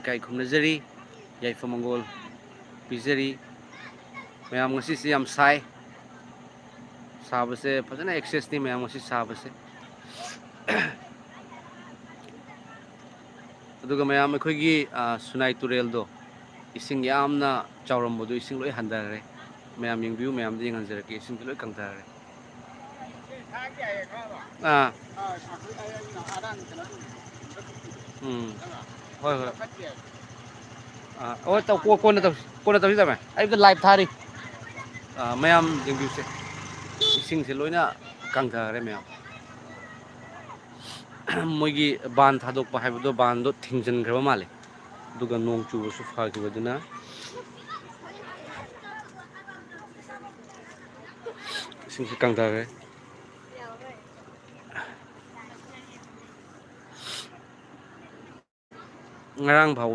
इकाई खुमनजरी याइफमंगोल पिजरी ma'am ngasi si yam sai sabase fazana access ni ma'am ngasi sabase aduga ma'am अखोगी सुनाई तुरेल दो इसिंग यामना चावरमबदु इसिंग लोय हंदरे मैम यंगबिउ मैम दि ngंजरके इसिंग लोय कंथारे होय होय ओ कोना तौ जामे आई लाइव थारी मैम यंगबिउ से इसिंग से लोयना कंथारे मैम मोगी बान थादोक हाइबदो बान दो थिंजनग्रब माले दुगा नोंग चुबसु फागिबदुना इसिंग से कंथारे ngarang भाव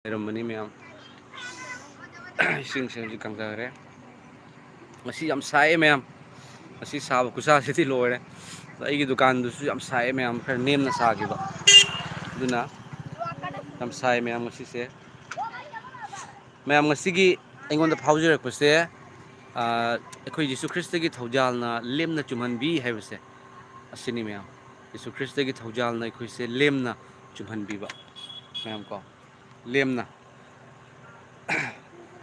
रमनी मैम इसिंग से जी कंथारे मसी याम साए मैम मसी साब कुसा से लोरे अगी दुकान दुसु याम साए मैम खर नेमना सागिबा दुना याम साए मैम मसी से ma'am ngasi gi aingonda phawjirapse अखोई यीशु ख्रिस्ट की थौजालना लेमना चुमहनबी हैबसे असनी मैम यीशु ख्रिस्ट की थौजालना अखोई से लेमना चुमहनबीबा मैम को लेमना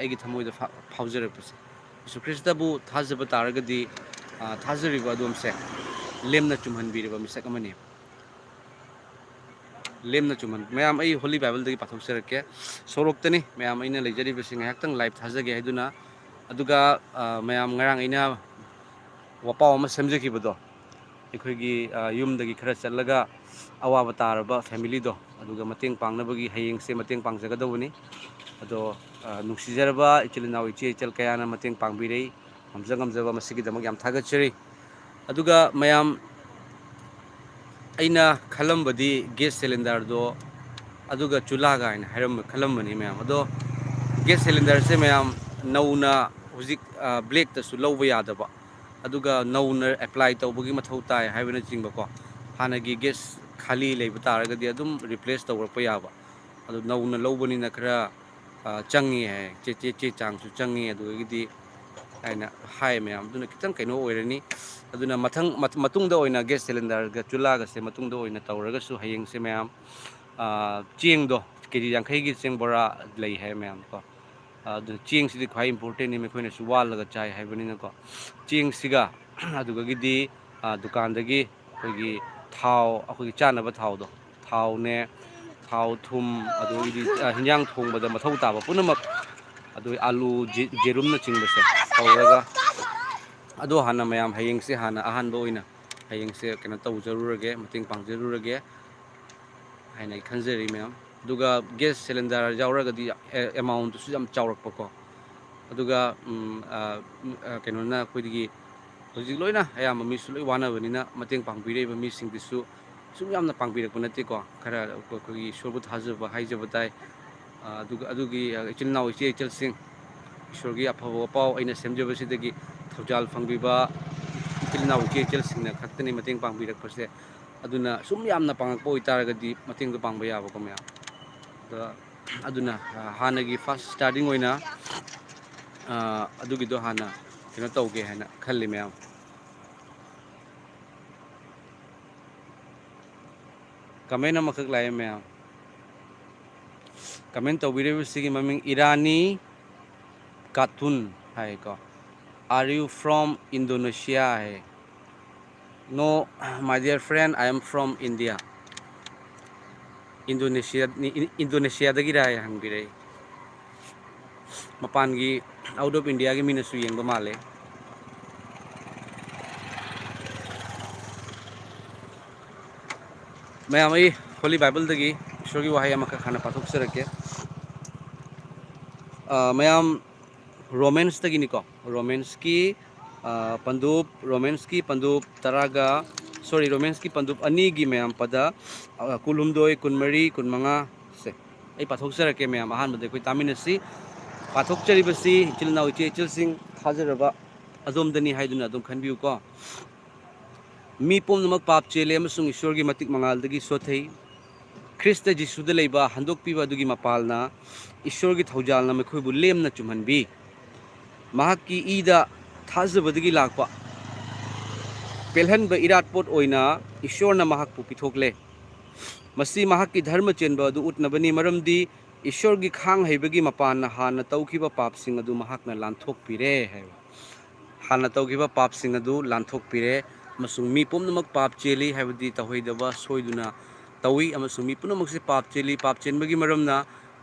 अगी थमोइदा फावजरपसे यीशु ख्रिस्टबु थाजब तारगदी थाजरिबा अदोमसे लेमना चुमहनबीरबा मिसक अमनी लेमना चुमहन मैम आई होली बाइबल दगी पाथोकसरके सोरोक्तनी मैम आइना लेजरिबसिंग हैक्तंग लाइव थाजगे हैदुना अदुगा ma'am ngarang aina wapau ama semjekibado अखोगी युमदगी खरा चलगा अवाब तारबा फैमिली दो अदुगा मतेंग पांगनबगी हयेंग से मतेंग पांगजगदबनी अदो नुक्सिजरबा इचिलनाव इचे इचल कयाना मतेंग पांगबिरई हमजगमजबा मसिगिदमग याम थागचरी अदुगा मैम अइना खलमबदी गैस सिलेंडर दो अदुगा चुलागा आइना हैरम खलमबनी मैम अदो गैस सिलेंडर से मैम नौना हुजिक ब्लैक तसु लौबा यादबा अदुगा नौना अप्लाई तौबगी मथौ ताय हाइबना चिंगबको हानगी गैस खाली लेब तारगदी अदुम रिप्लेस तौरप याबा अदु नौना लौबनिना खरा चंगी है चे चांगसु चंगी अदुगदी आइना हाय मैम दुना खितंग कैनो ओइरनी अदुना मतुंगदा ओइना गैस सिलेंडर गा चुलागा से मतुंगदा ओइना तौरगसु हयेंग से मैम चेंग दो केजी 50 की चेंग बोरा लई है मैम को चेंग सिदी ख्वाई इम्पोर्टेंट नि मेखोइना सुवालगा चाय हाइबनिना को चेंग सिगा अदुगदी दुकानदगी अखोगी थाव अखोगी चानबा थाव दो थाव ने थाव थुम अदुगदी हिंजांग थोंबदा मथौ ताबा पुनमक अदु आलू जेरुमना चिंगबसे तौरगा अदो हाना मैम हयेंग से हाना अहानबा ओइना हयेंग से केना तौ जरूरगे मतेंग पांग जरूरगे हाइना खंजरी मैम दुगा गैस सिलेंडर जावरगदी अमाउंट सु याम चावरकपको अदुगा केनोना खोइदगी होजिक लोइना अयाम मिसु लोइ वानाबनिना मतेंग पांगबिरेबा मिसिंगदिसु सुम यामना पांगबिरकप नतेको खरा खोगी ईश्वरबु थाजबा हाइजबताय अदुगी इचिलनाव इचे इचलसिंग ईश्वरगी अफब पाव अइना सेमजबसिदगी थौजाल फंगबिबा इचिलनाव इचे इचलसिंगना खक्तनी मतेंग पांगबिरकपसे अदुना सुम यामना पांगकपो इतारगदी मतेंगदो पांगबा याबको मैम अदुना हानगी फर्स्ट स्टार्टिंग ओइना अदुगिदो हाना केनो तौगे हाना खल्ली मैम कमेंट अमखक लाए मैम कमेंट तौबिरेबसिगी ममिंग इरानी कातुन है को are you from Indonesia hi no my dear friend I am from India Indonesia दगी राय हंगिरे मपानगी आउट ऑफ इंडिया की मीनसु येंबा माले मैम आई होली बाइबल दगी ईश्वर की वहाई अमखक खाना पाथोकसरके मैम रोमेंस तगिनिको रोमेंस की पंदूप तरागा सॉरी रोमेंस की पंदूप अनी की मैम पदा कुलुमदोय कुनमरी कुनमंगा से आई पाथोकसरके मैम अहानबदे कोई तामिनसी पाथोकचरिबसी इचिलनाव इचे इचलसिंग थाजरबा अदोमदनी हाइदुना अदोम खनबियुको मी पुमनमक पाप चेले अमसुंग ईश्वर की मतिक मंगालदगी सोथै ख्रिस्ट जिसुद लेबा हंदोकपीबा अदुगी मपालना ईश्वर की थौजालना मखोइबु लेमना चुमहनबी महाकी ईदा थाजबदगी लाकपा पेलहनबा इराटपोट ओइना ईश्वरना महाकपु पिथोकले मसी महाकी धर्म चेनबा अदु उतनबनी मरमदी ईश्वर की खांग हैबगी मपान हाना तौखिबा पापसिंग अदु महाकना लांथोकपिरे है हाना तौखिबा पापसिंग अदु लांथोकपिरे अमसुंग मी पुमनमक पाप चेली हैबदी तहोइदबा सोइदुना तवी अमसुंग मी पुनमक से पाप चेली पाप चेनबगी मरमना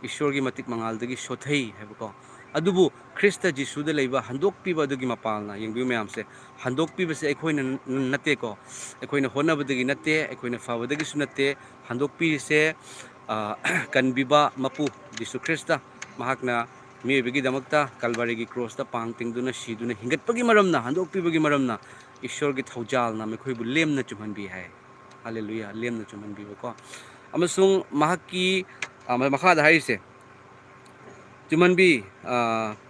ईश्वर की मतिक मंगालदगी सोथै हैबको अदुबु ख्रिस्ट जिसुद लेबा हंदोकपीबा अदुगी मपालना यंगबि मयाम से हंदोकपीबसे अखोइना नतेको अखोइना होनबदगी नते अखोइना फाबदगीसु नते हंदोकपीसे कनबिबा मपु जिसु ख्रिस्ट महाकना मियोबगी दमकता कलवरी क्रॉसता पांग तिंगदुना सीदुना हिंगतपगी मरमना हंदोकपीबगी मरमना ईश्वर की थौजालना मखोइबु लेमना चुमहनबी है हालेलुया लेमना चुमहनबीबको अमसुंग महाकी मखादा हाइसे चुमहनबी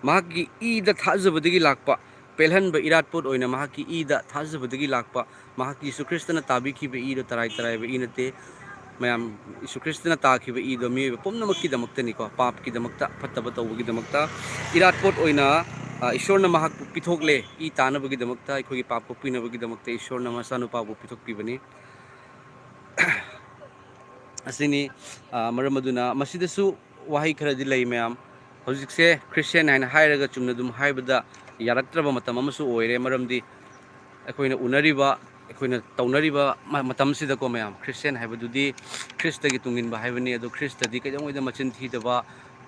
महाकी ईदा थाजबदगी लाकपा पेलहनबा इराटपोट ओइना महाकी ईदा थाजबदगी लाकपा महाकी यीशु ख्रिस्टना ताबिखिबा ईदो तराई तराइबा ईनते मैम यीशु ख्रिस्टना ताखिबा ईदो मियोबा पुमनमक्की दमक्तनिको पापकी दमक्ता फत्तबा तौबगी दमक्ता इराटपोट ओइना ईश्वरना महाकपु पिथोकले ई तानबगी दमक्ता अखोगी पापको पिनबगी दमक्ता ईश्वरना मसानुपाबु पिथोकपिबनी असिनी मरमदुना मसिदसु वाही खरदि लई मैम हौजिकसे क्रिश्चियन हाइना हाइरगा चुमना दुम हाइबदा यारक्त्रबा मतम अमसु ओइरे मरमदि अखोइना उनरिबा अखोइना तौनरिबा मतमसिदको मैम क्रिश्चियन हाइबदुदि ख्रिस्टगी तुंगिनबा हाइबनी अदु ख्रिस्टदि कैदोंगैदा मचिन थीदबा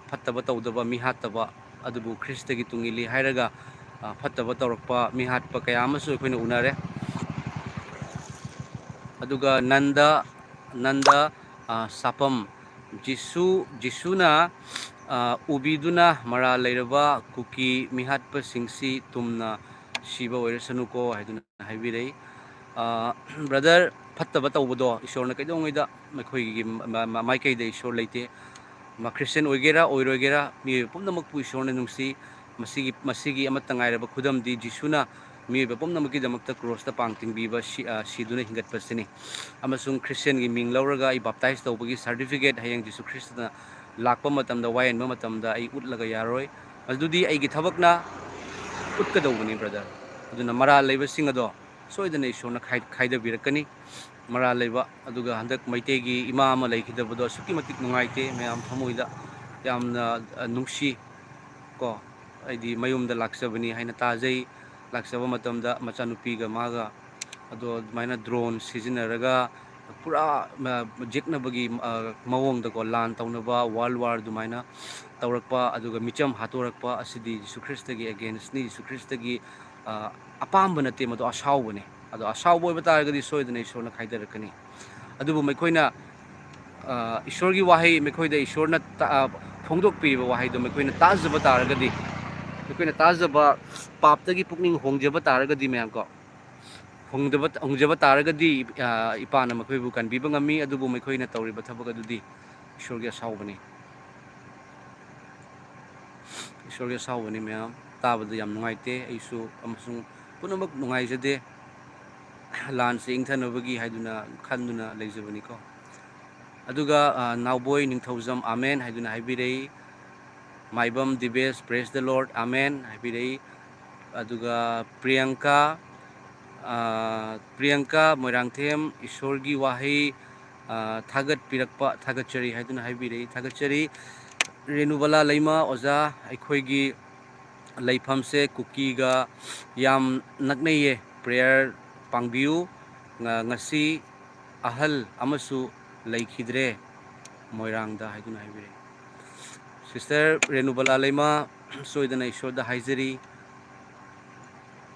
फत्तबा तौदबा मिहातबा अदुबु ख्रिस्टगी तुंगिली हाइरगा फत्तबा तौरकपा मिहातपा कया अमसु अखोइना उनरे अदुगा नंदा सापम जिसुना उबीदुना मरा लेरबा कुकी मिहातपा सिंगसी तुमना शिबा ओइरसनुको हाइदुना हाइबिरै ब्रदर फत्तबा तौबदो ईश्वरना कैदोंगैदा मखोइगी माइकैदा ईश्वर लेते क्रिश्चियन ओइगेरा ओइरोगेरा मी पुमनमकपु ईश्वरना नुंसी मसिगी अमतंगाइरबा खुदमदि जिसुना मियोबा पुमनमकी दमक्ता क्रॉसता पांगतिंगबीबा सीदुना हिंगतपसिनी अमसुंग क्रिश्चियन की मिंग लौरगा ई बाप्टाइज तौबगी सर्टिफिकेट हयंग जिसु ख्रिस्टना लाकपा मतमदा वायनबा मतमदा आई उतलगा यारोय अदुदी आईगी थबकना उतकदौबनी ब्रदर अदुना मरा लेबसिंग अदो सोइदना ईश्वरना खाइदबिरकनी मरा लेबा अदुगा हंदक मैतेगी इमा अमा लेखिदबदो सुकी मतिक नुंगाइते मैम थमोइदा यामना नुंसी को आइदी मयुमदा लाक्सबनी हाइना ताजै लाक्सबा मतमदा मचानुपीगा मागा अदो माइना ड्रोन सिजिनरगा पूरा जेक्नबगी मवोंगदको लान तौनबा वर्ल्ड वार दुमाइना तौरकपा अदुगा मिचम हातोरकपा असिदी यीशु ख्रिस्टगी अगेंस्टनी यीशु ख्रिस्टगी अपाम नते मदो असावबने अदो असावब ओइबा तारगदी सोइदना ईश्वरना खाइदरकनी अदुबु मैखोइना ईश्वरगी वाहै मैखोइदा ईश्वरना फोंदोकपिरिबा वाहैदो मैखोइना ताजबा तारगदी मैखोइना ताजबा पापतगी पुकनिंग होंगजबा तारगदी मैमको होंगजबा तारगदी इपाना मखोइबु कनबिबा ngami अदुबु मैखोइना तौरिबा थबक अदुदी ईश्वरगी असावबनी मैम ताबदा याम नुंगाइते आइसु अमसुंग पुनमक नुंगाइजदे लान से इंथनबगी हाइदुना खंदुना लेजबनीको अदुगा नाउबोय निंथौजम आमेन हाइदुना हाइबिरei Maibam Dibesh praise the lord amen हाइबिरei अदुगा प्रियंका मोइरांगथेम ईश्वरगी वाहै थागत पिरकपा थागतचरी हाइदुना हाइबिरei थागतचरी रेनुबला लैमा ओजा अखोइगी लैफम से कुकीगा याम नकनैये प्रेयर पांगबियु ngasi ahal amasu leikhidre moirangda haiduna haibire sister renubala leima soidana ishorda haizeri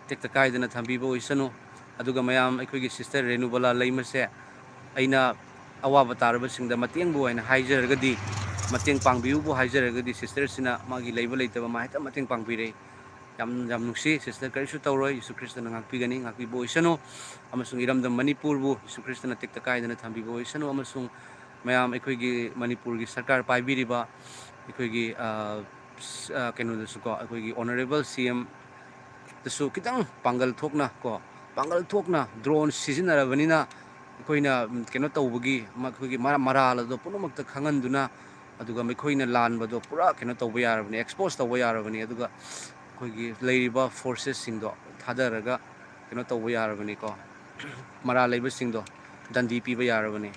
tekta kaidana thambibo isanu aduga mayam aikoigi sister renubala leima se aina awaba taraba singda matengbu aina haijergadi mateng pangbiu bu haijergadi sister sina magi leiba leitaba mahita mateng pangbire yam nungsi sister karisu tawroi Yesu Kristo na ngakpigani ngakpibo isanu amasung iramdam Manipur bu Yesu Kristo na tekta kaidana thambibo isanu amasung mayam aikoigi Manipur gi sarkar paibiriba aikoigi kenu desuko aikoigi honorable CM desu kitang pangal thokna drone seasonarabanina ꯑꯩꯈꯣꯏꯅ ꯀꯩꯅꯣ ꯇꯧꯕꯒꯤ ꯃꯈꯣꯏꯒꯤ ꯃꯔꯥꯜ ꯑꯗꯣ ꯄꯨꯝꯅꯃꯛꯇ ꯈꯪꯍꯟꯗꯨꯅ ꯑꯗꯨꯒ ꯃꯈꯣꯏꯅ ꯂꯥꯟꯕꯗꯣ ꯄꯨꯔꯥ ꯀꯩꯅꯣ ꯇꯧꯕ ꯌꯥꯔꯕꯅꯤ, ꯑꯦꯛꯁꯄꯣꯖ ꯇꯧꯕ ꯌꯥꯔꯕꯅꯤ, ꯑꯗꯨꯒ ꯑꯩꯈꯣꯏꯒꯤ ꯂꯩꯔꯤꯕ ꯐꯣꯔꯁꯦꯁꯁꯤꯡꯗꯣ ꯊꯥꯗꯔꯒ ꯀꯩꯅꯣ ꯇꯧꯕ ꯌꯥꯔꯕꯅꯤꯀꯣ, ꯃꯔꯥꯜ ꯂꯩꯕꯁꯤꯡꯗꯣ ꯗꯟꯗꯤ ꯄꯤꯕ ꯌꯥꯔꯕꯅꯤ.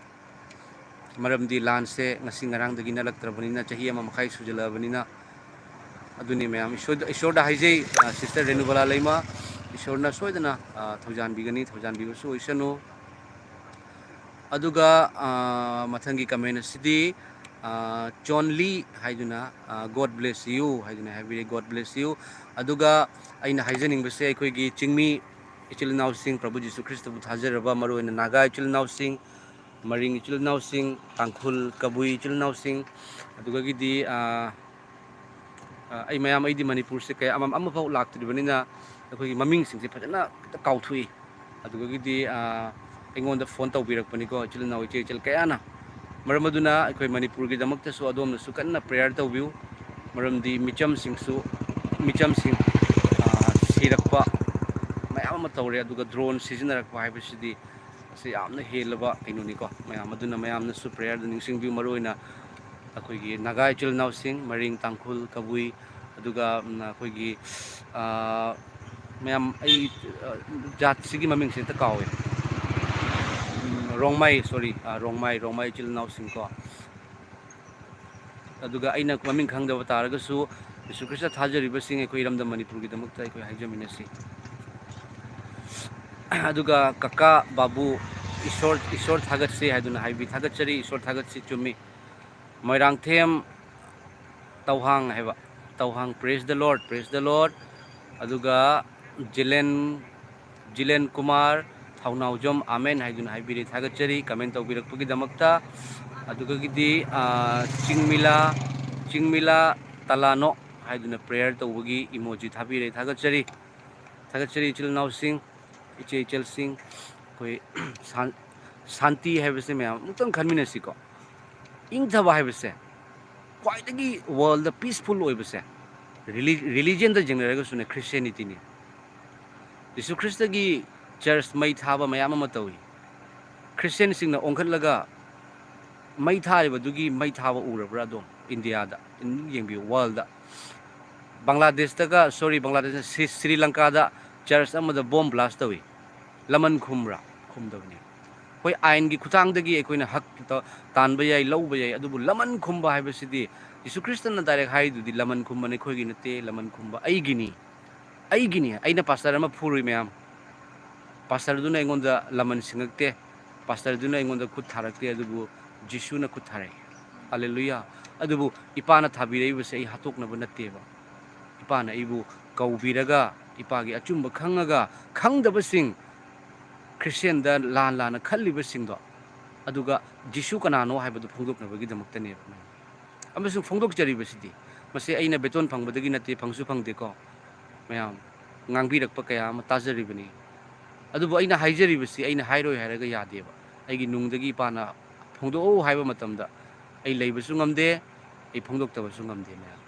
ꯃꯔꯝꯗꯤ ꯂꯥꯟꯁꯦ ꯉꯁꯤ ꯉꯔꯥꯡꯗꯒꯤ ꯅꯠꯂꯛꯇ꯭ꯔꯕꯅꯤꯅ ꯆꯍꯤ ꯑꯃ ꯃꯈꯥꯏ ꯁꯨꯖꯜꯂꯛꯑꯕꯅꯤꯅ ꯑꯗꯨꯅꯤ ꯃꯌꯥꯝ ꯏꯁꯣꯔꯗ ꯍꯥꯏꯖꯩ, ꯁꯤꯁꯇꯔ ꯔꯦꯅꯨꯕꯂꯥ ꯂꯩꯃ, ꯏꯁꯣꯔꯅ ꯁꯣꯏꯗꯅ ꯊꯧꯖꯥꯟꯕꯤꯒꯅꯤ, ꯊꯧꯖꯥꯟꯕꯤꯕꯁꯨ ꯑꯣꯏꯁꯅꯨ. ꯑꯗꯨꯒ ꯃꯊꯪꯒꯤ ꯀꯃꯦꯟ ꯑꯁꯤꯗꯤ ꯆꯣꯟ ꯂꯤ ꯍꯥꯏꯗꯨꯅ ꯒꯣꯗ ꯕ꯭ꯂꯦꯁ ꯌꯨ ꯍꯥꯏꯗꯨꯅ ꯍꯥꯏꯕꯤꯔꯤ, ꯒꯣꯗ ꯕ꯭ꯂꯦꯁ ꯌꯨ. ꯑꯗꯨꯒ ꯑꯩꯅ ꯍꯥꯏꯖꯅꯤꯡꯕꯁꯦ ꯑꯩꯈꯣꯏꯒꯤ ꯆꯤꯡꯃꯤ ꯏꯆꯤꯜ ꯏꯅꯥꯎꯁꯤꯡ, ꯄ꯭ꯔꯚꯨ ꯖꯤꯁꯨ ꯈ꯭ꯔꯤꯁꯇꯕꯨ ꯊꯥꯖꯔꯕ ꯃꯔꯨꯑꯣꯏꯅ ꯅꯥꯒꯥ ꯏꯆꯤꯜ ꯏꯅꯥꯎꯁꯤꯡ, ꯃꯔꯤꯡ ꯏꯆꯤꯜ ꯏꯅꯥꯎꯁꯤꯡ, ꯇꯥꯡꯈꯨꯜ ꯀꯕꯨꯏ ꯏꯆꯤꯜ ꯏꯅꯥꯎꯁꯤꯡ, ꯑꯗꯨꯒꯒꯤꯗꯤ ꯑꯩꯗꯤ ꯃꯅꯤꯄꯨꯔꯁꯦ ꯀꯌꯥ ꯑꯃꯐꯥꯎ ꯂꯥꯛꯇ꯭ꯔꯤꯕꯅꯤꯅ ꯑꯩꯈꯣꯏꯒꯤ ꯃꯃꯤꯡꯁꯤꯡꯁꯦ ꯐꯖꯅ ꯀꯥꯎꯊꯣꯛꯏ. ꯑꯗꯨꯗꯒꯤꯗꯤ ꯑꯩꯉꯣꯟꯗ ꯐꯣꯟ ꯇꯧꯕꯤꯔꯛꯄꯅꯤꯀꯣ ꯏꯆꯤꯜ ꯏꯅꯥꯎ ꯏꯆꯦ ꯏꯆꯜ ꯀꯌꯥꯅ. ꯃꯔꯝ ꯑꯗꯨꯅ ꯑꯩꯈꯣꯏ ꯃꯅꯤꯄꯨꯔꯒꯤꯗꯃꯛꯇꯁꯨ ꯑꯗꯣꯝꯅꯁꯨ ꯀꯟꯅ ꯄ꯭ꯔꯦꯌꯔ ꯇꯧꯕꯤꯌꯨ. ꯃꯔꯝꯗꯤ ꯃꯤꯆꯝꯁꯤꯡ ꯁꯤꯔꯛꯄ ꯃꯌꯥꯝ ꯑꯃ ꯇꯧꯔꯦ. ꯑꯗꯨꯒ ꯗ꯭ꯔꯣꯟ ꯁꯤꯖꯤꯟꯅꯔꯛꯄ ꯍꯥꯏꯕꯁꯤꯗꯤ ꯑꯁꯤ ꯌꯥꯝꯅ ꯍꯦꯜꯂꯕ ꯀꯩꯅꯣꯅꯤꯀꯣ ꯃꯌꯥꯝ. ꯑꯗꯨꯅ ꯃꯌꯥꯝꯅꯁꯨ ꯄ꯭ꯔꯦꯌꯔꯗ ꯅꯤꯡꯁꯤꯡꯕꯤꯌꯨ, ꯃꯔꯨꯑꯣꯏꯅ ꯑꯩꯈꯣꯏꯒꯤ ꯅꯥꯒꯥ ꯏꯆꯤꯜ ꯏꯅꯥꯎꯁꯤꯡ, ꯃꯔꯤꯡ, ꯇꯥꯡꯈꯨꯜ, ꯀꯕꯨꯏ, ꯑꯗꯨꯒ ꯑꯩꯈꯣꯏꯒꯤ ꯃꯌꯥꯝ ꯑꯩ ꯖꯥꯠꯁꯤꯒꯤ ꯃꯃꯤꯡꯁꯦ ꯍꯦꯛꯇ ꯀꯥꯎꯋꯦ. ꯔꯣꯡꯃꯩ ꯏꯆꯤꯜ ꯏꯅꯥꯎꯁꯤꯡꯀꯣ. ꯑꯗꯨꯒ ꯑꯩꯅ ꯃꯃꯤꯡ ꯈꯪꯗꯕ ꯇꯥꯔꯒꯁꯨ ꯖꯤꯁꯨ ꯈ꯭ꯔꯤꯁꯇ ꯊꯥꯖꯔꯤꯕꯁꯤꯡ ꯑꯩꯈꯣꯏ ꯏꯔꯝꯗꯝ ꯃꯅꯤꯄꯨꯔꯒꯤꯗꯃꯛꯇ ꯑꯩꯈꯣꯏ ꯍꯥꯏꯖꯃꯤꯟꯅꯁꯤ. ꯑꯗꯨꯒ ꯀꯀꯥ ꯕꯥꯕꯨ, ꯏꯁꯣꯔ ꯊꯥꯒꯠꯁꯤ ꯍꯥꯏꯗꯨꯅ ꯊꯥꯒꯠꯆꯔꯤ. ꯏꯁꯣꯔ ꯊꯥꯒꯠꯁꯤ, ꯆꯨꯝꯃꯤ. ꯃꯣꯏꯔꯥꯡꯊꯦꯝ ꯇꯧꯍꯥꯡ ꯍꯥꯏꯕ, ꯇꯧꯍꯥꯡ, ꯄ꯭ꯔꯦꯁ ꯗ ꯂꯣꯔꯗ, ꯄ꯭ꯔꯦꯁ ꯗ ꯂꯣꯔꯗ. ꯑꯗꯨꯒ ꯖꯤꯂꯦꯟ ꯀꯨꯃꯥꯔ ꯊꯧꯅꯥꯎꯖꯝ, ꯑꯃꯦꯟ ꯍꯥꯏꯗꯨꯅ ꯍꯥꯏꯕꯤꯔꯤ, ꯊꯥꯒꯠꯆꯔꯤ ꯀꯃꯦꯟ ꯇꯧꯕꯤꯔꯛꯄꯒꯤꯗꯃꯛꯇ. ꯑꯗꯨꯒꯒꯤꯗꯤ ꯆꯤꯡꯃꯤꯂꯥ ꯇꯂꯥꯅꯣ ꯍꯥꯏꯗꯨꯅ ꯄ꯭ꯔꯦꯌꯔ ꯇꯧꯕꯒꯤ ꯏꯃꯣꯖꯤ ꯊꯥꯕꯤꯔꯦ, ꯊꯥꯒꯠꯆꯔꯤ. ꯏꯆꯤꯜ ꯏꯅꯥꯎꯁꯤꯡ, ꯏꯆꯦ ꯏꯆꯜꯁꯤꯡ. ꯑꯩꯈꯣꯏ ꯁꯥꯟꯇꯤ ꯍꯥꯏꯕꯁꯦ ꯃꯌꯥꯝ ꯑꯃꯨꯛꯇꯪ ꯈꯟꯃꯤꯟꯅꯁꯤꯀꯣ. ꯏꯪꯊꯕ ꯍꯥꯏꯕꯁꯦ, ꯈ꯭ꯋꯥꯏꯗꯒꯤ ꯋꯥꯔꯜꯗ ꯄꯤꯁꯐꯨꯜ ꯑꯣꯏꯕꯁꯦ, ꯔꯤꯂꯤꯖꯟꯗ ꯌꯦꯡꯅꯔꯒꯁꯨꯅꯦ ꯈ꯭ꯔꯤꯁꯇꯦꯅꯤꯇꯤꯅꯤ. ꯖꯤꯁꯨ ꯈ꯭ꯔꯤꯁꯇꯒꯤ ꯆꯔꯆ ꯃꯩ ꯊꯥꯕ ꯃꯌꯥꯝ ꯑꯃ ꯇꯧꯏ. ꯈ꯭ꯔꯤꯁꯇꯦꯟꯁꯤꯡꯅ ꯑꯣꯟꯈꯠꯂꯒ ꯃꯩ ꯊꯥꯔꯤꯕꯗꯨꯒꯤ ꯃꯩ ꯊꯥꯕ ꯎꯔꯕ꯭ꯔꯥ ꯑꯗꯣꯝ ꯏꯟꯗꯤꯌꯥꯗ? ꯌꯦꯡꯕꯤꯌꯨ, ꯋꯥꯔꯜꯗ. ꯕꯪꯒ꯭ꯂꯥꯗꯦꯁ, ꯁ꯭ꯔꯤ ꯂꯪꯀꯥꯗ ꯆꯔꯆ ꯑꯃꯗ ꯕꯣꯝ ꯕ꯭ꯂꯥꯁ ꯇꯧꯏ. ꯂꯃꯟ ꯈꯨꯝꯕ꯭ꯔꯥ? ꯈꯨꯝꯗꯕꯅꯤ. ꯍꯣꯏ, ꯑꯥꯏꯟꯒꯤ ꯈꯨꯠꯊꯥꯡꯗꯒꯤ ꯑꯩꯈꯣꯏꯅ ꯍꯛ ꯇꯥꯟꯕ ꯌꯥꯏ, ꯂꯧꯕ ꯌꯥꯏ. ꯑꯗꯨꯕꯨ ꯂꯃꯟ ꯈꯨꯝꯕ ꯍꯥꯏꯕꯁꯤꯗꯤ ꯖꯤꯁꯨ ꯈ꯭ꯔꯤꯁꯇꯅ ꯗꯥꯏꯔꯦꯛ ꯍꯥꯏꯔꯤꯗꯨꯗꯤ, ꯂꯃꯟ ꯈꯨꯝꯕ ꯅꯈꯣꯏꯒꯤ ꯅꯠꯇꯦ, ꯂꯃꯟ ꯈꯨꯝꯕ ꯑꯩꯒꯤꯅꯤ. ꯑꯩꯅ ꯄꯥꯁꯇꯔ ꯑꯃ ꯐꯨꯔꯨꯏ ꯃꯌꯥꯝ. ꯄꯥꯁꯇꯔꯗꯨꯅ ꯑꯩꯉꯣꯟꯗ ꯂꯃꯟ ꯁꯤꯡꯉꯛꯇꯦ, ꯄꯥꯁꯇꯔꯗꯨꯅ ꯑꯩꯉꯣꯟꯗ ꯈꯨꯠ ꯊꯥꯔꯛꯇꯦ, ꯑꯗꯨꯕꯨ ꯖꯤꯁꯨꯅ ꯈꯨꯠ ꯊꯥꯔꯛꯏ. ꯍꯜꯂꯦꯂꯨꯌꯥ. ꯑꯗꯨꯕꯨ ꯏꯄꯥꯅ ꯊꯥꯕꯤꯔꯛꯏꯕꯁꯦ ꯑꯩ ꯍꯥꯠꯇꯣꯛꯅꯕ ꯅꯠꯇꯦꯕ. ꯏꯄꯥꯅ ꯑꯩꯕꯨ ꯀꯧꯕꯤꯔꯒ, ꯏꯄꯥꯒꯤ ꯑꯆꯨꯝꯕ ꯈꯪꯉꯒ, ꯈꯪꯗꯕꯁꯤꯡ, ꯈ꯭ꯔꯤꯁꯇꯦꯟꯗ ꯂꯥꯟꯅ ꯈꯜꯂꯤꯕꯁꯤꯡꯗꯣ, ꯑꯗꯨꯒ ꯖꯤꯁꯨ ꯀꯅꯥꯅꯣ ꯍꯥꯏꯕꯗꯨ ꯐꯣꯡꯗꯣꯛꯅꯕꯒꯤꯗꯃꯛꯇꯅꯦꯕ. ꯑꯃꯁꯨꯡ ꯐꯣꯡꯗꯣꯛꯆꯔꯤꯕꯁꯤꯗꯤ ꯃꯁꯤ ꯑꯩꯅ ꯕꯦꯇꯣꯟ ꯐꯪꯕꯗꯒꯤ ꯅꯠꯇꯦ, ꯐꯪꯁꯨ ꯐꯪꯗꯦꯀꯣ. ꯃꯌꯥꯝ ꯉꯥꯡꯕꯤꯔꯛꯄ ꯀꯌꯥ ꯑꯃ ꯇꯥꯖꯔꯤꯕꯅꯤ. ꯑꯗꯨꯕꯨ ꯑꯩꯅ ꯍꯥꯏꯖꯔꯤꯕꯁꯤ ꯑꯩꯅ ꯍꯥꯏꯔꯣꯏ ꯍꯥꯏꯔꯒ ꯌꯥꯗꯦꯕ. ꯑꯩꯒꯤ ꯅꯨꯡꯗꯒꯤ ꯏꯄꯥꯅ ꯐꯣꯡꯗꯣꯛꯎ ꯍꯥꯏꯕ ꯃꯇꯝꯗ ꯑꯩ ꯂꯩꯕꯁꯨ ꯉꯝꯗꯦ, ꯑꯩ ꯐꯣꯡꯗꯣꯛꯇꯕꯁꯨ ꯉꯝꯗꯦ ꯃꯌꯥꯝ.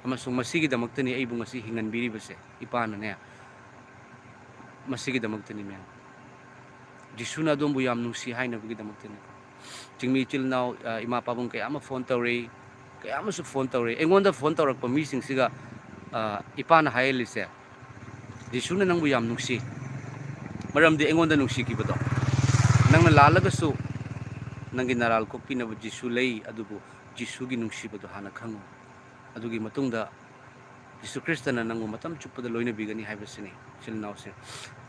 ꯑꯃꯁꯨꯡ ꯃꯁꯤꯒꯤꯗꯃꯛꯇꯅꯤ ꯑꯩꯕꯨ ꯉꯁꯤ ꯍꯤꯡꯍꯟꯕꯤꯔꯤꯕꯁꯦ, ꯏꯄꯥꯅꯅꯦ. ꯃꯁꯤꯒꯤꯗꯃꯛꯇꯅꯤ ꯃꯌꯥꯝ. ꯖꯤꯁꯨꯅ ꯑꯗꯣꯝꯕꯨ ꯌꯥꯝ ꯅꯨꯡꯁꯤ ꯍꯥꯏꯅꯕꯒꯤꯗꯃꯛꯇꯅꯤ. ꯆꯤꯡꯃꯤ ꯏꯆꯤꯜ ꯏꯅꯥꯎ, ꯏꯃꯥ ꯄꯥꯕꯨꯡ ꯀꯌꯥ ꯑꯃ ꯐꯣꯟ ꯇꯧꯔꯛꯏ, ꯀꯌꯥ ꯑꯃꯁꯨ ꯐꯣꯟ ꯇꯧꯔꯛꯏ. ꯑꯩꯉꯣꯟꯗ ꯐꯣꯟ ꯇꯧꯔꯛꯄ ꯃꯤꯁꯤꯡꯁꯤꯒ ꯏꯄꯥꯅ ꯍꯥꯏꯍꯜꯂꯤꯁꯦ, ꯖꯤꯁꯨꯅ ꯅꯪꯕꯨ ꯌꯥꯝ ꯅꯨꯡꯁꯤ. ꯃꯔꯝꯗꯤ ꯑꯩꯉꯣꯟꯗ ꯅꯨꯡꯁꯤꯈꯤꯕꯗꯣ. ꯅꯪꯅ ꯂꯥꯜꯂꯒꯁꯨ ꯅꯪꯒꯤ ꯅꯔꯥꯜ ꯀꯣꯛꯄꯤꯅꯕ ꯖꯤꯁꯨ ꯂꯩ, ꯑꯗꯨꯕꯨ ꯖꯤꯁꯨꯒꯤ ꯅꯨꯡꯁꯤꯕꯗꯣ ꯍꯥꯟꯅ ꯈꯪꯉꯨ. ꯑꯗꯨꯒꯤ ꯃꯇꯨꯡꯗ ꯖꯤꯁꯨ ꯈ꯭ꯔꯤꯁꯇꯅ ꯅꯪꯕꯨ ꯃꯇꯝ ꯆꯨꯞꯄꯗ ꯂꯣꯏꯅꯕꯤꯒꯅꯤ ꯍꯥꯏꯕꯁꯤꯅꯤ ꯏꯆꯤꯜ ꯏꯅꯥꯎꯁꯦ.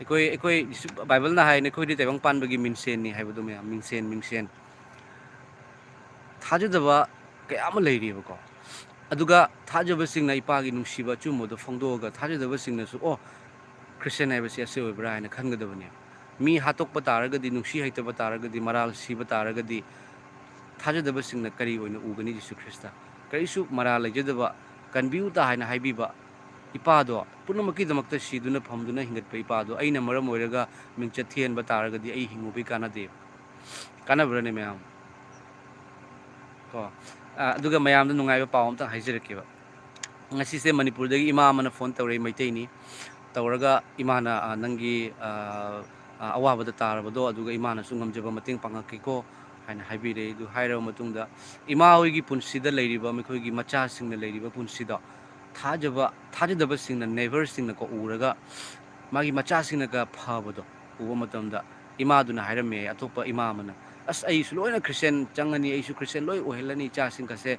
ꯑꯩꯈꯣꯏ ꯕꯥꯏꯕꯜꯅ ꯍꯥꯏ, ꯑꯩꯈꯣꯏꯗꯤ ꯇꯥꯏꯕꯪ ꯄꯥꯟꯕꯒꯤ ꯃꯤꯡꯁꯦꯟꯅꯤ ꯍꯥꯏꯕꯗꯣ ꯃꯌꯥꯝ. ꯃꯤꯡꯁꯦꯟ. ꯊꯥꯖꯗꯕ ꯀꯌꯥ ꯑꯃ ꯂꯩꯔꯤꯑꯕꯀꯣ. ꯑꯗꯨꯒ ꯊꯥꯖꯕꯁꯤꯡꯅ ꯏꯄꯥꯒꯤ ꯅꯨꯡꯁꯤꯕ ꯑꯆꯨꯝꯕꯗꯣ ꯐꯣꯡꯗꯣꯛꯑꯒ, ꯊꯥꯖꯗꯕꯁꯤꯡꯅꯁꯨ ꯈ꯭ꯔꯤꯁꯇꯦꯟ ꯍꯥꯏꯕꯁꯤ ꯑꯁꯤ ꯑꯣꯏꯕ꯭ꯔꯥ ꯍꯥꯏꯅ ꯈꯟꯒꯗꯕꯅꯦꯕ. ꯃꯤ ꯍꯥꯠꯇꯣꯛꯄ ꯇꯥꯔꯒꯗꯤ, ꯅꯨꯡꯁꯤ ꯍꯩꯇꯕ ꯇꯥꯔꯒꯗꯤ, ꯃꯔꯥꯜ ꯁꯤꯕ ꯇꯥꯔꯒꯗꯤ, ꯊꯥꯖꯗꯕꯁꯤꯡꯅ ꯀꯔꯤ ꯑꯣꯏꯅ ꯎꯒꯅꯤ? ꯖꯤꯁꯨ ꯈ꯭ꯔꯤꯁꯇ ꯀꯔꯤꯁꯨ ꯃꯔꯥꯜ ꯂꯩꯖꯗꯕ, ꯀꯟꯕꯤꯌꯨꯇꯥ ꯍꯥꯏꯅ ꯍꯥꯏꯕꯤꯕ ꯏꯄꯥꯗꯣ, ꯄꯨꯝꯅꯃꯛꯀꯤꯗꯃꯛꯇ ꯁꯤꯗꯨꯅ ꯐꯝꯗꯨꯅ ꯍꯤꯡꯒꯠꯄ ꯏꯄꯥꯗꯣ ꯑꯩꯅ ꯃꯔꯝ ꯑꯣꯏꯔꯒ ꯃꯤꯡꯆꯠ ꯊꯤꯍꯟꯕ ꯇꯥꯔꯒꯗꯤ ꯑꯩ ꯍꯤꯡꯉꯨꯕꯩ ꯀꯥꯟꯅꯗꯦꯕ. ꯀꯥꯟꯅꯕ꯭ꯔꯅꯦ ꯃꯌꯥꯝ ꯀꯣ? ꯑꯗꯨꯒ ꯃꯌꯥꯝꯗ ꯅꯨꯡꯉꯥꯏꯕ ꯄꯥꯎ ꯑꯝꯇꯪ ꯍꯥꯏꯖꯔꯛꯀꯦꯕ. ꯉꯁꯤꯁꯦ ꯃꯅꯤꯄꯨꯔꯗꯒꯤ ꯏꯃꯥ ꯑꯃꯅ ꯐꯣꯟ ꯇꯧꯔꯛꯏ, ꯃꯩꯇꯩꯅꯤ. ꯇꯧꯔꯒ ꯏꯃꯥꯅ ꯅꯪꯒꯤ ꯑꯋꯥꯕꯗ ꯇꯥꯔꯕꯗꯣ ꯑꯗꯨꯒ ꯏꯃꯥꯅꯁꯨ ꯉꯝꯖꯕ ꯃꯇꯦꯡ ꯄꯥꯡꯉꯛꯀꯦꯀꯣ ꯍꯥꯏꯅ ꯍꯥꯏꯕꯤꯔꯦ ꯑꯗꯨ ꯍꯥꯏꯔꯕ ꯃꯇꯨꯡꯗ ꯏꯃꯥ ꯍꯣꯏꯒꯤ ꯄꯨꯟꯁꯤꯗ ꯂꯩꯔꯤꯕ ꯃꯈꯣꯏꯒꯤ ꯃꯆꯥꯁꯤꯡꯅ ꯂꯩꯔꯤꯕ ꯄꯨꯟꯁꯤꯗ ꯊꯥꯖꯗꯕꯁꯤꯡꯅ ꯅꯦꯕꯔꯁꯤꯡꯅꯀꯣ ꯎꯔꯒ ꯃꯥꯒꯤ ꯃꯆꯥꯁꯤꯡꯅꯒ ꯐꯕꯗꯣ ꯎꯕ ꯃꯇꯝꯗ ꯏꯃꯥꯗꯨꯅ ꯍꯥꯏꯔꯝꯃꯦ ꯑꯇꯣꯞꯄ ꯏꯃꯥ ꯑꯃꯅ ꯑꯁ ꯑꯩꯁꯨ ꯂꯣꯏꯅ ꯈ꯭ꯔꯤꯁꯇꯦꯟ ꯆꯪꯉꯅꯤ ꯑꯩꯁꯨ ꯈ꯭ꯔꯤꯁꯇꯦꯟ ꯂꯣꯏ ꯑꯣꯏꯍꯜꯂꯅꯤ ꯏꯆꯥꯁꯤꯡꯒꯁꯦ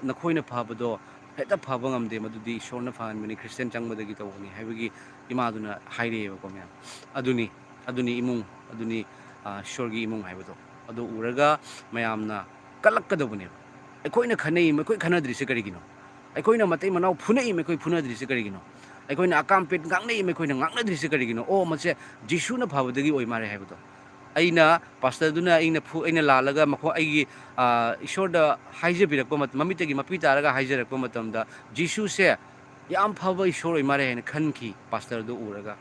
ꯅꯈꯣꯏꯅ ꯐꯕꯗꯣ ꯍꯦꯛꯇ ꯐꯕ ꯉꯝꯗꯦ ꯃꯗꯨꯗꯤ ꯏꯁꯣꯔꯅ ꯐꯍꯟꯕꯅꯤ ꯈ꯭ꯔꯤꯁꯇꯦꯟ ꯆꯪꯕꯗꯒꯤ ꯇꯧꯕꯅꯤ ꯍꯥꯏꯕꯒꯤ ꯏꯃꯥꯗꯨꯅ ꯍꯥꯏꯔꯛꯑꯦꯕꯀꯣ ꯃꯌꯥꯝ ꯑꯗꯨꯅꯤ ꯏꯃꯨꯡ ꯑꯗꯨꯅꯤ ꯏꯁꯣꯔꯒꯤ ꯏꯃꯨꯡ ꯍꯥꯏꯕꯗꯣ ꯑꯗꯨ ꯎꯔꯒ ꯃꯌꯥꯝꯅ ꯀꯜꯂꯛꯀꯗꯧꯕꯅꯦꯕ ꯑꯩꯈꯣꯏꯅ ꯈꯟꯅꯩ ꯃꯈꯣꯏ ꯈꯟꯅꯗ꯭ꯔꯤꯁꯦ ꯀꯔꯤꯒꯤꯅꯣ ꯑꯩꯈꯣꯏꯅ ꯃꯇꯩ ꯃꯅꯥꯎ ꯐꯨꯅꯩ ꯃꯈꯣꯏ ꯐꯨꯅꯗ꯭ꯔꯤꯁꯦ ꯀꯔꯤꯒꯤꯅꯣ ꯑꯩꯈꯣꯏꯅ ꯑꯀꯥꯝꯄꯦꯠ ꯉꯥꯡꯅꯩ ꯃꯈꯣꯏꯅ ꯉꯥꯡꯅꯗ꯭ꯔꯤꯁꯦ ꯀꯔꯤꯒꯤꯅꯣ ꯑꯣ ꯃꯁꯦ ꯖꯤꯁꯨꯅ ꯐꯕꯗꯒꯤ ꯑꯣꯏ ꯃꯥꯜꯂꯦ ꯍꯥꯏꯕꯗꯣ ꯑꯩꯅ ꯄꯥꯁꯇꯔꯗꯨꯅ ꯑꯩꯅ ꯂꯥꯜꯂꯒ ꯑꯩꯒꯤ ꯏꯁꯣꯔꯗ ꯍꯥꯏꯖꯕꯤꯔꯛꯄ ꯃꯃꯤꯠꯇꯒꯤ ꯃꯄꯤ ꯇꯥꯔꯒ ꯍꯥꯏꯖꯔꯛꯄ ꯃꯇꯝꯗ ꯖꯤꯁꯨꯁꯦ ꯌꯥꯝ ꯐꯕ ꯏꯁꯣꯔ ꯑꯣꯏ ꯃꯥꯜꯂꯦ ꯍꯥꯏꯅ ꯈꯟꯈꯤ ꯄꯥꯁꯇꯔꯗꯨ ꯎꯔꯒ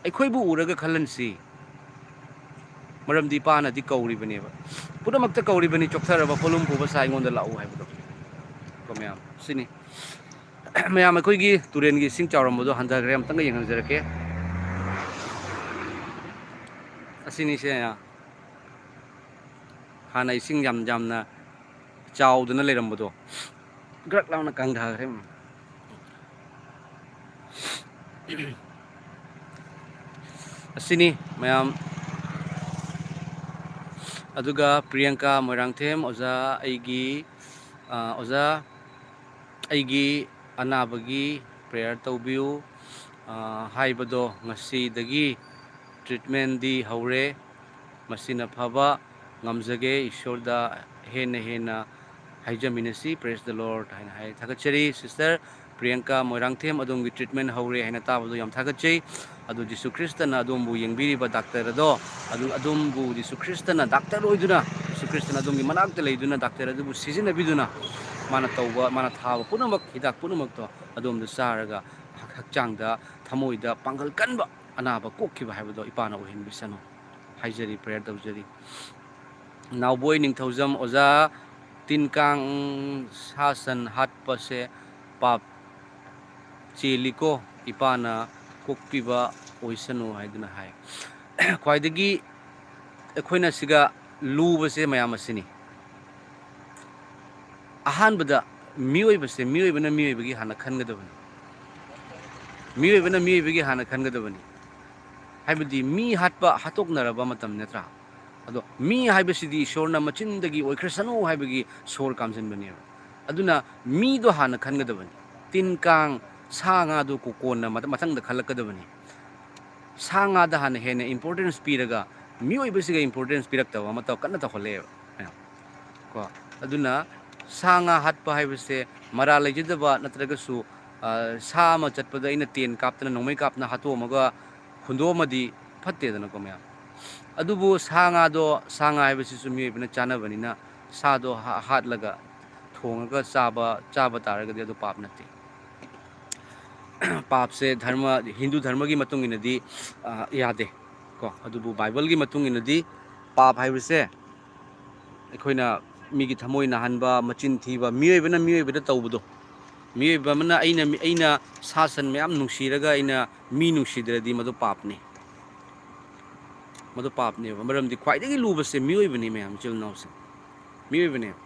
ꯑꯩꯈꯣꯏꯕꯨ ꯎꯔꯒ ꯈꯜꯍꯟꯁꯤ ꯃꯔꯝꯗꯤ ꯏꯄꯥꯅꯗꯤ ꯀꯧꯔꯤꯕꯅꯦꯕ ꯄꯨꯝꯅꯃꯛꯇ ꯀꯧꯔꯤꯕꯅꯤ ꯆꯣꯛꯊꯔꯕ ꯄꯣꯠꯂꯨꯝ ꯄꯨꯕ ꯁꯥ ꯑꯩꯉꯣꯟꯗ ꯂꯥꯛꯎ ꯍꯥꯏꯕꯗꯣ ꯀꯣ ꯃꯌꯥꯝ ꯁꯤꯅꯤ ꯃꯌꯥꯝ ꯑꯩꯈꯣꯏꯒꯤ ꯇꯨꯔꯦꯟꯒꯤ ꯏꯁꯤꯡ ꯆꯥꯎꯔꯝꯕꯗꯣ ꯍꯟꯊꯈ꯭ꯔꯦ ꯑꯃꯨꯛꯇꯪꯒ ꯌꯦꯡꯍꯟꯖꯔꯛꯀꯦ ꯑꯁꯤꯅꯤꯁꯦ ꯍꯥꯟꯅ ꯏꯁꯤꯡ ꯌꯥꯝꯅ ꯆꯥꯎꯗꯅ ꯂꯩꯔꯝꯕꯗꯣ ꯒ꯭ꯔꯛ ꯂꯥꯎꯅ ꯀꯪꯊꯈ꯭ꯔꯦ ꯑꯁꯤꯅꯤ ꯃꯌꯥꯝ ꯑꯗꯨꯒ ꯄ꯭ꯔꯤꯌꯥꯡꯀꯥ ꯃꯣꯏꯔꯥꯡꯊꯦꯝ ꯑꯣꯖꯥ ꯑꯩꯒꯤ ꯑꯅꯥꯕꯒꯤ ꯄ꯭ꯔꯦꯌꯔ ꯇꯧꯕꯤꯌꯨ ꯍꯥꯏꯕꯗꯣ ꯉꯁꯤꯗꯒꯤ ꯇ꯭ꯔꯤꯠꯃꯦꯟꯗꯤ ꯍꯧꯔꯦ ꯃꯁꯤꯅ ꯐꯕ ꯉꯝꯖꯒꯦ ꯏꯁꯣꯔꯗ ꯍꯦꯟꯅ ꯍꯥꯏꯖꯃꯤꯟꯅꯁꯤ ꯄ꯭ꯔꯦꯁ ꯗ ꯂꯣꯔꯗ ꯍꯥꯏꯅ ꯍꯥꯏ ꯊꯥꯒꯠꯆꯔꯤ ꯁꯤꯁꯇꯔ ꯄ꯭ꯔꯤꯌꯥꯡꯀꯥ ꯃꯣꯏꯔꯥꯡꯊꯦꯝ ꯑꯗꯣꯝꯒꯤ ꯇ꯭ꯔꯤꯠꯃꯦꯟ ꯍꯧꯔꯦ ꯍꯥꯏꯅ ꯇꯥꯕꯗꯣ ꯌꯥꯝ ꯊꯥꯒꯠꯆꯩ ꯑꯗꯨ ꯖꯤꯁꯨ ꯈ꯭ꯔꯤꯁꯇꯅ ꯑꯗꯣꯝꯕꯨ ꯌꯦꯡꯕꯤꯔꯤꯕ ꯗꯥꯛꯇꯔ ꯑꯗꯣ ꯑꯗꯣꯝꯕꯨ ꯖꯤꯁꯨ ꯈ꯭ꯔꯤꯁꯇꯅ ꯗꯥꯛꯇꯔ ꯑꯣꯏꯗꯨꯅ ꯖꯤꯁꯨ ꯈ꯭ꯔꯤꯁꯇꯅ ꯑꯗꯣꯝꯒꯤ ꯃꯅꯥꯛꯇ ꯂꯩꯗꯨꯅ ꯗꯥꯛꯇꯔ ꯑꯗꯨꯕꯨ ꯁꯤꯖꯤꯟꯅꯕꯤꯗꯨꯅ ꯃꯥꯅ ꯊꯥꯕ ꯄꯨꯝꯅꯃꯛ ꯍꯤꯗꯥꯛ ꯄꯨꯝꯅꯃꯛꯇꯣ ꯑꯗꯣꯝꯗ ꯆꯥꯔꯒ ꯍꯛꯆꯥꯡꯗ ꯊꯃꯣꯏꯗ ꯄꯥꯡꯒꯜ ꯀꯟꯕ ꯑꯅꯥꯕ ꯀꯣꯛꯈꯤꯕ ꯍꯥꯏꯕꯗꯣ ꯏꯄꯥꯅ ꯑꯣꯏꯍꯟꯕꯤꯁꯅꯨ ꯍꯥꯏꯖꯔꯤ ꯄ꯭ꯔꯦꯌꯔ ꯇꯧꯖꯔꯤ ꯅꯥꯎꯕꯣꯏ ꯅꯤꯡꯊꯧꯖꯝ ꯑꯣꯖꯥ ꯇꯤꯟ ꯀꯥꯡ ꯁꯥ ꯁꯟ ꯍꯥꯠꯄꯁꯦ ꯄꯥꯞ ꯆꯦꯜꯂꯤꯀꯣ ꯏꯄꯥꯅ ꯀꯣꯛꯄꯤꯕ ꯑꯣꯏꯁꯅꯨ ꯍꯥꯏꯗꯨꯅ ꯍꯥꯏ ꯈ꯭ꯋꯥꯏꯗꯒꯤ ꯑꯩꯈꯣꯏꯅ ꯁꯤꯒ ꯂꯨꯕꯁꯦ ꯃꯌꯥꯝ ꯑꯁꯤꯅꯤ ꯑꯍꯥꯟꯕꯗ ꯃꯤꯑꯣꯏꯕꯅ ꯃꯤꯑꯣꯏꯕꯒꯤ ꯍꯥꯟꯅ ꯈꯟꯒꯗꯕꯅꯤ ꯃꯤꯑꯣꯏꯕꯅ ꯃꯤꯑꯣꯏꯕꯒꯤ ꯍꯥꯟꯅ ꯈꯟꯒꯗꯕꯅꯤ ꯍꯥꯏꯕꯗꯤ ꯃꯤ ꯍꯥꯠꯇꯣꯛꯅꯔꯕ ꯃꯇꯝ ꯅꯠꯇ꯭ꯔꯥ ꯑꯗꯣ ꯃꯤ ꯍꯥꯏꯕꯁꯤꯗꯤ ꯏꯁꯣꯔꯅ ꯃꯆꯤꯟꯗꯒꯤ ꯑꯣꯏꯈ꯭ꯔꯁꯅꯨ ꯍꯥꯏꯕꯒꯤ ꯁꯣꯔ ꯀꯥꯝꯁꯤꯟꯕꯅꯦꯕ ꯑꯗꯨꯅ ꯃꯤꯗꯣ ꯍꯥꯟꯅ ꯈꯟꯒꯗꯕꯅꯤ ꯇꯤꯟ ꯀꯥꯡ ꯁꯥ ꯉꯥꯗꯣ ꯀꯣꯟꯅ ꯃꯊꯪꯗ ꯈꯜꯂꯛꯀꯗꯕꯅꯤ ꯁꯥ ꯉꯥꯗ ꯍꯥꯟꯅ ꯍꯦꯟꯅ ꯏꯝꯄꯣꯔꯇꯦꯟꯁ ꯄꯤꯔꯒ ꯃꯤꯑꯣꯏꯕꯁꯤꯒ ꯏꯝꯄꯣꯔꯇꯦꯟꯁ ꯄꯤꯔꯛꯇꯕ ꯑꯃ ꯀꯟꯅ ꯇꯧꯈꯠꯂꯛꯑꯦꯕ ꯀꯣ ꯑꯗꯨꯅ ꯁꯥ ꯉꯥ ꯍꯥꯠꯄ ꯍꯥꯏꯕꯁꯦ ꯃꯔꯥꯜ ꯂꯩꯖꯗꯕ ꯅꯠꯇ꯭ꯔꯒꯁꯨ ꯁꯥ ꯑꯃ ꯆꯠꯄꯗ ꯑꯩꯅ ꯇꯦꯟ ꯀꯥꯞꯇꯅ ꯅꯣꯡꯃꯩ ꯀꯥꯞꯇꯅ ꯍꯥꯠꯇꯣꯛꯑꯝꯃꯒ ꯍꯨꯟꯗꯣꯛꯑꯝꯃꯗꯤ ꯐꯠꯇꯦꯗꯅꯀꯣ ꯃꯌꯥꯝ ꯑꯗꯨꯕꯨ ꯁꯥ ꯉꯥ ꯍꯥꯏꯕꯁꯤꯁꯨ ꯃꯤꯑꯣꯏꯕꯅ ꯆꯥꯅꯕꯅꯤꯅ ꯁꯥꯗꯣ ꯍꯥꯠꯂꯒ ꯊꯣꯡꯉꯒ ꯆꯥꯕ ꯇꯥꯔꯒꯗꯤ ꯑꯗꯨ ꯄꯥꯞ ꯅꯠꯇꯦ ꯄꯥꯞꯁꯦ ꯍꯤꯟꯗꯨ ꯙꯔꯃꯒꯤ ꯃꯇꯨꯡ ꯏꯟꯅꯗꯤ ꯌꯥꯗꯦ ꯀꯣ ꯑꯗꯨꯕꯨ ꯕꯥꯏꯕꯜꯒꯤ ꯃꯇꯨꯡ ꯏꯟꯅꯗꯤ ꯄꯥꯞ ꯍꯥꯏꯕꯁꯦ ꯑꯩꯈꯣꯏꯅ ꯃꯤꯒꯤ ꯊꯃꯣꯏ ꯅꯥꯍꯟꯕ ꯃꯆꯤꯟ ꯊꯤꯕ ꯃꯤꯑꯣꯏꯕꯅ ꯃꯤꯑꯣꯏꯕꯗ ꯇꯧꯕꯗꯣ ꯃꯤꯑꯣꯏꯕ ꯑꯃꯅ ꯑꯩꯅ ꯁꯥ ꯁꯟ ꯃꯌꯥꯝ ꯅꯨꯡꯁꯤꯔꯒ ꯑꯩꯅ ꯃꯤ ꯅꯨꯡꯁꯤꯗ꯭ꯔꯗꯤ ꯃꯗꯨ ꯄꯥꯞꯅꯤ ꯃꯗꯨ ꯄꯥꯞꯅꯦꯕ ꯃꯔꯝꯗꯤ ꯈ꯭ꯋꯥꯏꯗꯒꯤ ꯂꯨꯕꯁꯦ ꯃꯤꯑꯣꯏꯕꯅꯤ ꯃꯌꯥꯝ ꯏꯆꯤꯜ ꯏꯅꯥꯎꯁꯦ ꯃꯤꯑꯣꯏꯕꯅꯦꯕ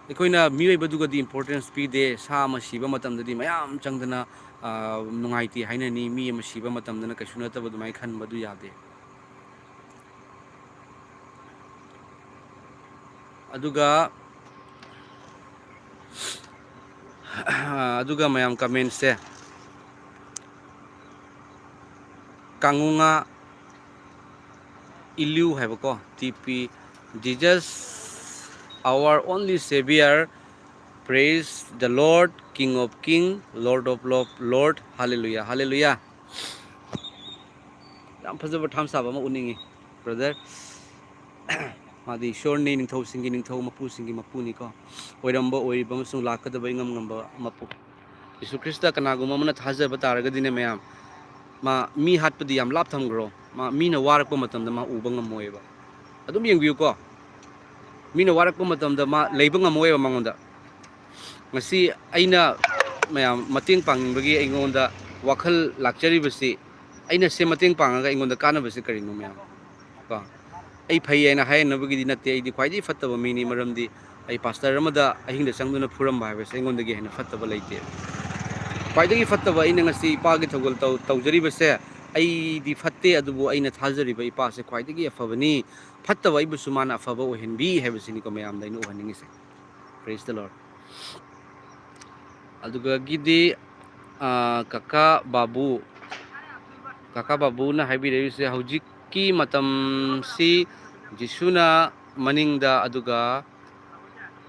ꯑꯩꯈꯣꯏꯅ ꯃꯤꯑꯣꯏꯕꯗꯨꯒꯗꯤ ꯏꯝꯄꯣꯔꯇꯦꯟꯁ ꯄꯤꯗꯦ ꯁꯥ ꯑꯃ ꯁꯤꯕ ꯃꯇꯝꯗꯗꯤ ꯃꯌꯥꯝ ꯆꯪꯗꯅ ꯅꯨꯡꯉꯥꯏꯇꯦ ꯍꯥꯏꯅꯅꯤ ꯃꯤ ꯑꯃ ꯁꯤꯕ ꯃꯇꯝꯗꯅ ꯀꯩꯁꯨ ꯅꯠꯇꯕ ꯑꯗꯨꯃꯥꯏꯅ ꯈꯟꯕꯗꯨ ꯌꯥꯗꯦ ꯑꯗꯨꯒ ꯃꯌꯥꯝ ꯀꯃꯦꯟꯁꯦ ꯀꯥꯡꯉꯨꯉꯥ ꯏꯂ꯭ꯌꯨ ꯍꯥꯏꯕꯀꯣ TP Jesus our only savior praise the Lord King of King Lord of Lord hallelujah hallelujah ꯌꯥꯝ ꯐꯖꯕ ꯊꯥꯝꯁꯥꯕ ꯑꯃ ꯎꯅꯤꯡꯉꯤ ꯕ꯭ꯔꯗꯔ ꯃꯥꯗꯤ ꯏꯁꯣꯔꯅꯤ ꯅꯤꯡꯊꯧꯁꯤꯡꯒꯤ ꯅꯤꯡꯊꯧ ꯃꯄꯨꯁꯤꯡꯒꯤ ꯃꯄꯨꯅꯤꯀꯣ ꯑꯣꯏꯔꯝꯕ ꯑꯣꯏꯔꯤꯕ ꯑꯃꯁꯨꯡ ꯂꯥꯛꯀꯗꯕ ꯏꯉꯝ ꯉꯝꯕ ꯃꯄꯨ ꯌꯤꯁꯨ ꯈ꯭ꯔꯤꯁꯇ ꯀꯅꯥꯒꯨꯝꯕ ꯑꯃꯅ ꯊꯥꯖꯕ ꯇꯥꯔꯒꯗꯤꯅꯦ ꯃꯌꯥꯝ ꯃꯤ ꯍꯥꯠꯄꯗꯤ ꯌꯥꯝ ꯂꯥꯞ ꯊꯝꯈ꯭ꯔꯣ ꯃꯤꯅ ꯋꯥꯔꯛꯄ ꯃꯇꯝꯗ ꯎꯕ ꯉꯝꯃꯣꯏꯕ ꯑꯗꯨꯝ ꯌꯦꯡꯕꯤꯌꯨꯀꯣ ꯃꯤꯅ ꯋꯥꯔꯛꯄ ꯃꯇꯝꯗ ꯂꯩꯕ ꯉꯝꯃꯣꯏꯕ ꯃꯉꯣꯟꯗ ꯉꯁꯤ ꯑꯩꯅ ꯃꯌꯥꯝ ꯃꯇꯦꯡ ꯄꯥꯡꯅꯤꯡꯕꯒꯤ ꯑꯩꯉꯣꯟꯗ ꯋꯥꯈꯜ ꯂꯥꯛꯆꯔꯤꯕꯁꯤ ꯑꯩꯅ ꯁꯦ ꯃꯇꯦꯡ ꯄꯥꯡꯉꯒ ꯑꯩꯉꯣꯟꯗ ꯀꯥꯟꯅꯕꯁꯦ ꯀꯔꯤꯅꯣ ꯃꯌꯥꯝ ꯀꯣ ꯑꯩ ꯐꯩ ꯍꯥꯏꯅ ꯍꯥꯏꯅꯕꯒꯤꯗꯤ ꯅꯠꯇꯦ ꯑꯩꯗꯤ ꯈ꯭ꯋꯥꯏꯗꯒꯤ ꯐꯠꯇꯕ ꯃꯤꯅꯤ ꯃꯔꯝꯗꯤ ꯑꯩ ꯄꯥꯁꯇꯔ ꯑꯃꯗ ꯑꯍꯤꯡꯗ ꯆꯪꯗꯨꯅ ꯐꯨꯔꯝꯕ ꯍꯥꯏꯕꯁꯦ ꯑꯩꯉꯣꯟꯗꯒꯤ ꯍꯦꯟꯅ ꯐꯠꯇꯕ ꯂꯩꯇꯦ ꯈ꯭ꯋꯥꯏꯗꯒꯤ ꯐꯠꯇꯕ ꯑꯩꯅ ꯉꯁꯤ ꯏꯄꯥꯒꯤ ꯊꯧꯒꯜ ꯇꯧꯖꯔꯤꯕꯁꯦ ꯑꯩꯗꯤ ꯐꯠꯇꯦ ꯑꯗꯨꯕꯨ ꯑꯩꯅ ꯊꯥꯖꯔꯤꯕ ꯏꯄꯥꯁꯦ ꯈ꯭ꯋꯥꯏꯗꯒꯤ ꯑꯐꯕꯅꯤ ꯐꯠꯇꯕ ꯑꯩꯕꯨꯁꯨ ꯃꯥꯅ ꯑꯐꯕ ꯑꯣꯏꯍꯟꯕꯤ ꯍꯥꯏꯕꯁꯤꯅꯤꯀꯣ ꯃꯌꯥꯝꯗ ꯑꯩꯅ ꯎꯍꯟꯅꯤꯡꯉꯤꯁꯦ ꯄ꯭ꯔꯦꯖ ꯗ ꯂꯣꯔꯗ ꯑꯗꯨꯒꯒꯤꯗꯤ ꯀꯀꯥ ꯕꯥꯕꯨꯅ ꯍꯥꯏꯕꯤꯔꯛꯏꯁꯦ ꯍꯧꯖꯤꯛꯀꯤ ꯃꯇꯝꯁꯤ ꯖꯤꯁꯨꯅ ꯃꯅꯤꯡꯗ ꯑꯗꯨꯒ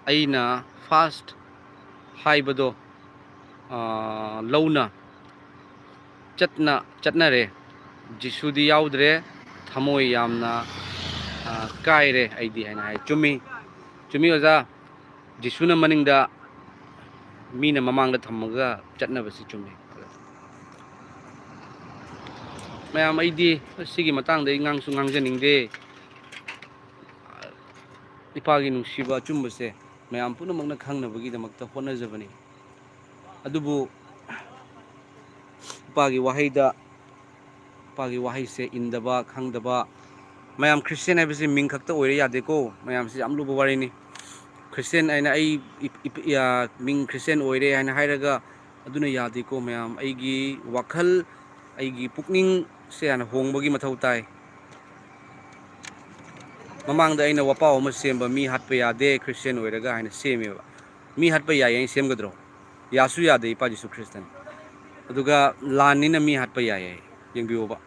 ꯑꯩꯅ ꯐꯥꯁꯠ ꯍꯥꯏꯕꯗꯣ ꯂꯧꯅ ꯆꯠꯅꯔꯦ ꯖꯤꯁꯨꯗꯤ ꯌꯥꯎꯗ꯭ꯔꯦ ꯊꯃꯣꯏ ꯌꯥꯝꯅ ꯀꯥꯏꯔꯦ ꯑꯩꯗꯤ ꯍꯥꯏꯅ ꯍꯥꯏ ꯆꯨꯝꯃꯤ ꯑꯣꯖꯥ ꯖꯤꯁꯨꯅ ꯃꯅꯤꯡꯗ ꯃꯤꯅ ꯃꯃꯥꯡꯗ ꯊꯝꯃꯒ ꯆꯠꯅꯕꯁꯤ ꯆꯨꯝꯃꯤ ꯃꯌꯥꯝ ꯑꯩꯗꯤ ꯁꯤꯒꯤ ꯃꯇꯥꯡꯗ ꯑꯩ ꯉꯥꯡꯖꯅꯤꯡꯗꯦ ꯏꯄꯥꯒꯤ ꯅꯨꯡꯁꯤꯕ ꯑꯆꯨꯝꯕꯁꯦ ꯃꯌꯥꯝ ꯄꯨꯝꯅꯃꯛꯅ ꯈꯪꯅꯕꯒꯤꯗꯃꯛꯇ ꯍꯣꯠꯅꯖꯕꯅꯤ ꯑꯗꯨꯕꯨ ꯏꯄꯥꯒꯤ ꯋꯥꯍꯩꯁꯦ ꯏꯟꯗꯕ ꯈꯪꯗꯕ ꯃꯌꯥꯝ ꯈ꯭ꯔꯤꯁꯇꯦꯟ ꯍꯥꯏꯕꯁꯤ ꯃꯤꯡ ꯈꯛꯇ ꯑꯣꯏꯔ ꯌꯥꯗꯦꯀꯣ ꯃꯌꯥꯝꯁꯤ ꯌꯥꯝ ꯂꯨꯕ ꯋꯥꯔꯤꯅꯤ ꯈ꯭ꯔꯤꯁꯇꯦꯟ ꯍꯥꯏꯅ ꯑꯩ ꯃꯤꯡ ꯈ꯭ꯔꯤꯁꯇꯦꯟ ꯑꯣꯏꯔꯦ ꯍꯥꯏꯅ ꯍꯥꯏꯔꯒ ꯑꯗꯨꯅ ꯌꯥꯗꯦꯀꯣ ꯃꯌꯥꯝ ꯑꯩꯒꯤ ꯋꯥꯈꯜ ꯑꯩꯒꯤ ꯄꯨꯛꯅꯤꯡꯁꯦ ꯍꯥꯟꯅ ꯍꯣꯡꯕꯒꯤ ꯃꯊꯧ ꯇꯥꯏ ꯃꯃꯥꯡꯗ ꯑꯩꯅ ꯋꯥꯄꯥꯎ ꯑꯃ ꯁꯦꯝꯕ ꯃꯤ ꯍꯥꯠꯄ ꯌꯥꯗꯦ ꯈ꯭ꯔꯤꯁꯇꯦꯟ ꯑꯣꯏꯔꯒ ꯍꯥꯏꯅ ꯁꯦꯝꯃꯦꯕ ꯃꯤ ꯍꯥꯠꯄ ꯌꯥꯏ ꯑꯩꯅ ꯁꯦꯝꯒꯗ꯭ꯔꯣ ꯌꯥꯁꯨ ꯌꯥꯗꯦ ꯏꯄꯥ ꯖꯤꯁꯨ ꯈ꯭ꯔꯤꯁꯇꯅ ꯑꯗꯨꯒ ꯂꯥꯟꯅꯤꯅ ꯃꯤ ꯍꯥꯠꯄ ꯌꯥꯏ ꯌꯦꯡꯕꯤꯌꯣꯕ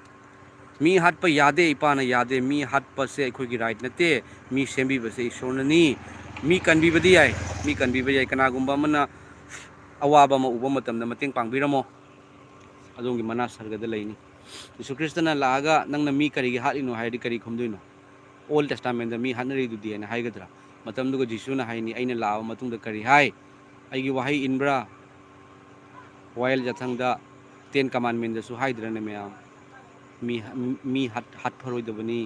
ꯃꯤ ꯍꯥꯠꯄ ꯌꯥꯗꯦ ꯏꯄꯥꯅ ꯌꯥꯗꯦ ꯃꯤ ꯍꯥꯠꯄꯁꯦ ꯑꯩꯈꯣꯏꯒꯤ ꯔꯥꯏꯠ ꯅꯠꯇꯦ ꯃꯤ ꯁꯦꯝꯕꯤꯕꯁꯦ ꯏꯁꯣꯔꯅꯅꯤ ꯃꯤ ꯀꯟꯕꯤꯕꯗꯤ ꯌꯥꯏ ꯃꯤ ꯀꯟꯕꯤꯕ ꯌꯥꯏ ꯀꯅꯥꯒꯨꯝꯕ ꯑꯃꯅ ꯑꯋꯥꯕ ꯑꯃ ꯎꯕ ꯃꯇꯝꯗ ꯃꯇꯦꯡ ꯄꯥꯡꯕꯤꯔꯝꯃꯣ ꯑꯗꯣꯝꯒꯤ ꯃꯅꯥ ꯁꯔꯒꯗ ꯂꯩꯅꯤ ꯌꯤꯁꯨ ꯈ꯭ꯔꯤꯁꯇꯅ ꯂꯥꯛꯑꯒ ꯅꯪꯅ ꯃꯤ ꯀꯔꯤꯒꯤ ꯍꯥꯠꯂꯤꯅꯣ ꯍꯥꯏꯔꯗꯤ ꯀꯔꯤ ꯈꯨꯝꯗꯣꯏꯅꯣ ꯑꯣꯜ ꯇꯦꯁꯇꯥꯃꯦꯟꯗ ꯃꯤ ꯍꯥꯠꯅꯔꯤꯗꯨꯗꯤ ꯍꯥꯏꯅ ꯍꯥꯏꯒꯗ꯭ꯔꯥ ꯃꯇꯝꯗꯨꯒ ꯖꯤꯁꯨꯅ ꯍꯥꯏꯅꯤ ꯑꯩꯅ ꯂꯥꯛꯑꯕ ꯃꯇꯨꯡꯗ ꯀꯔꯤ ꯍꯥꯏ ꯑꯩꯒꯤ ꯋꯥꯍꯩ ꯏꯟꯕ꯭ꯔꯥ ꯋꯥꯌꯦꯜ ꯖꯊꯪꯗ 10 ꯀꯃꯥꯟꯃꯦꯟꯗꯁꯨ ꯍꯥꯏꯗ꯭ꯔꯅꯦ ꯃꯌꯥꯝ ꯃꯤ ꯍꯥꯠꯐꯔꯣꯏꯗꯕꯅꯤ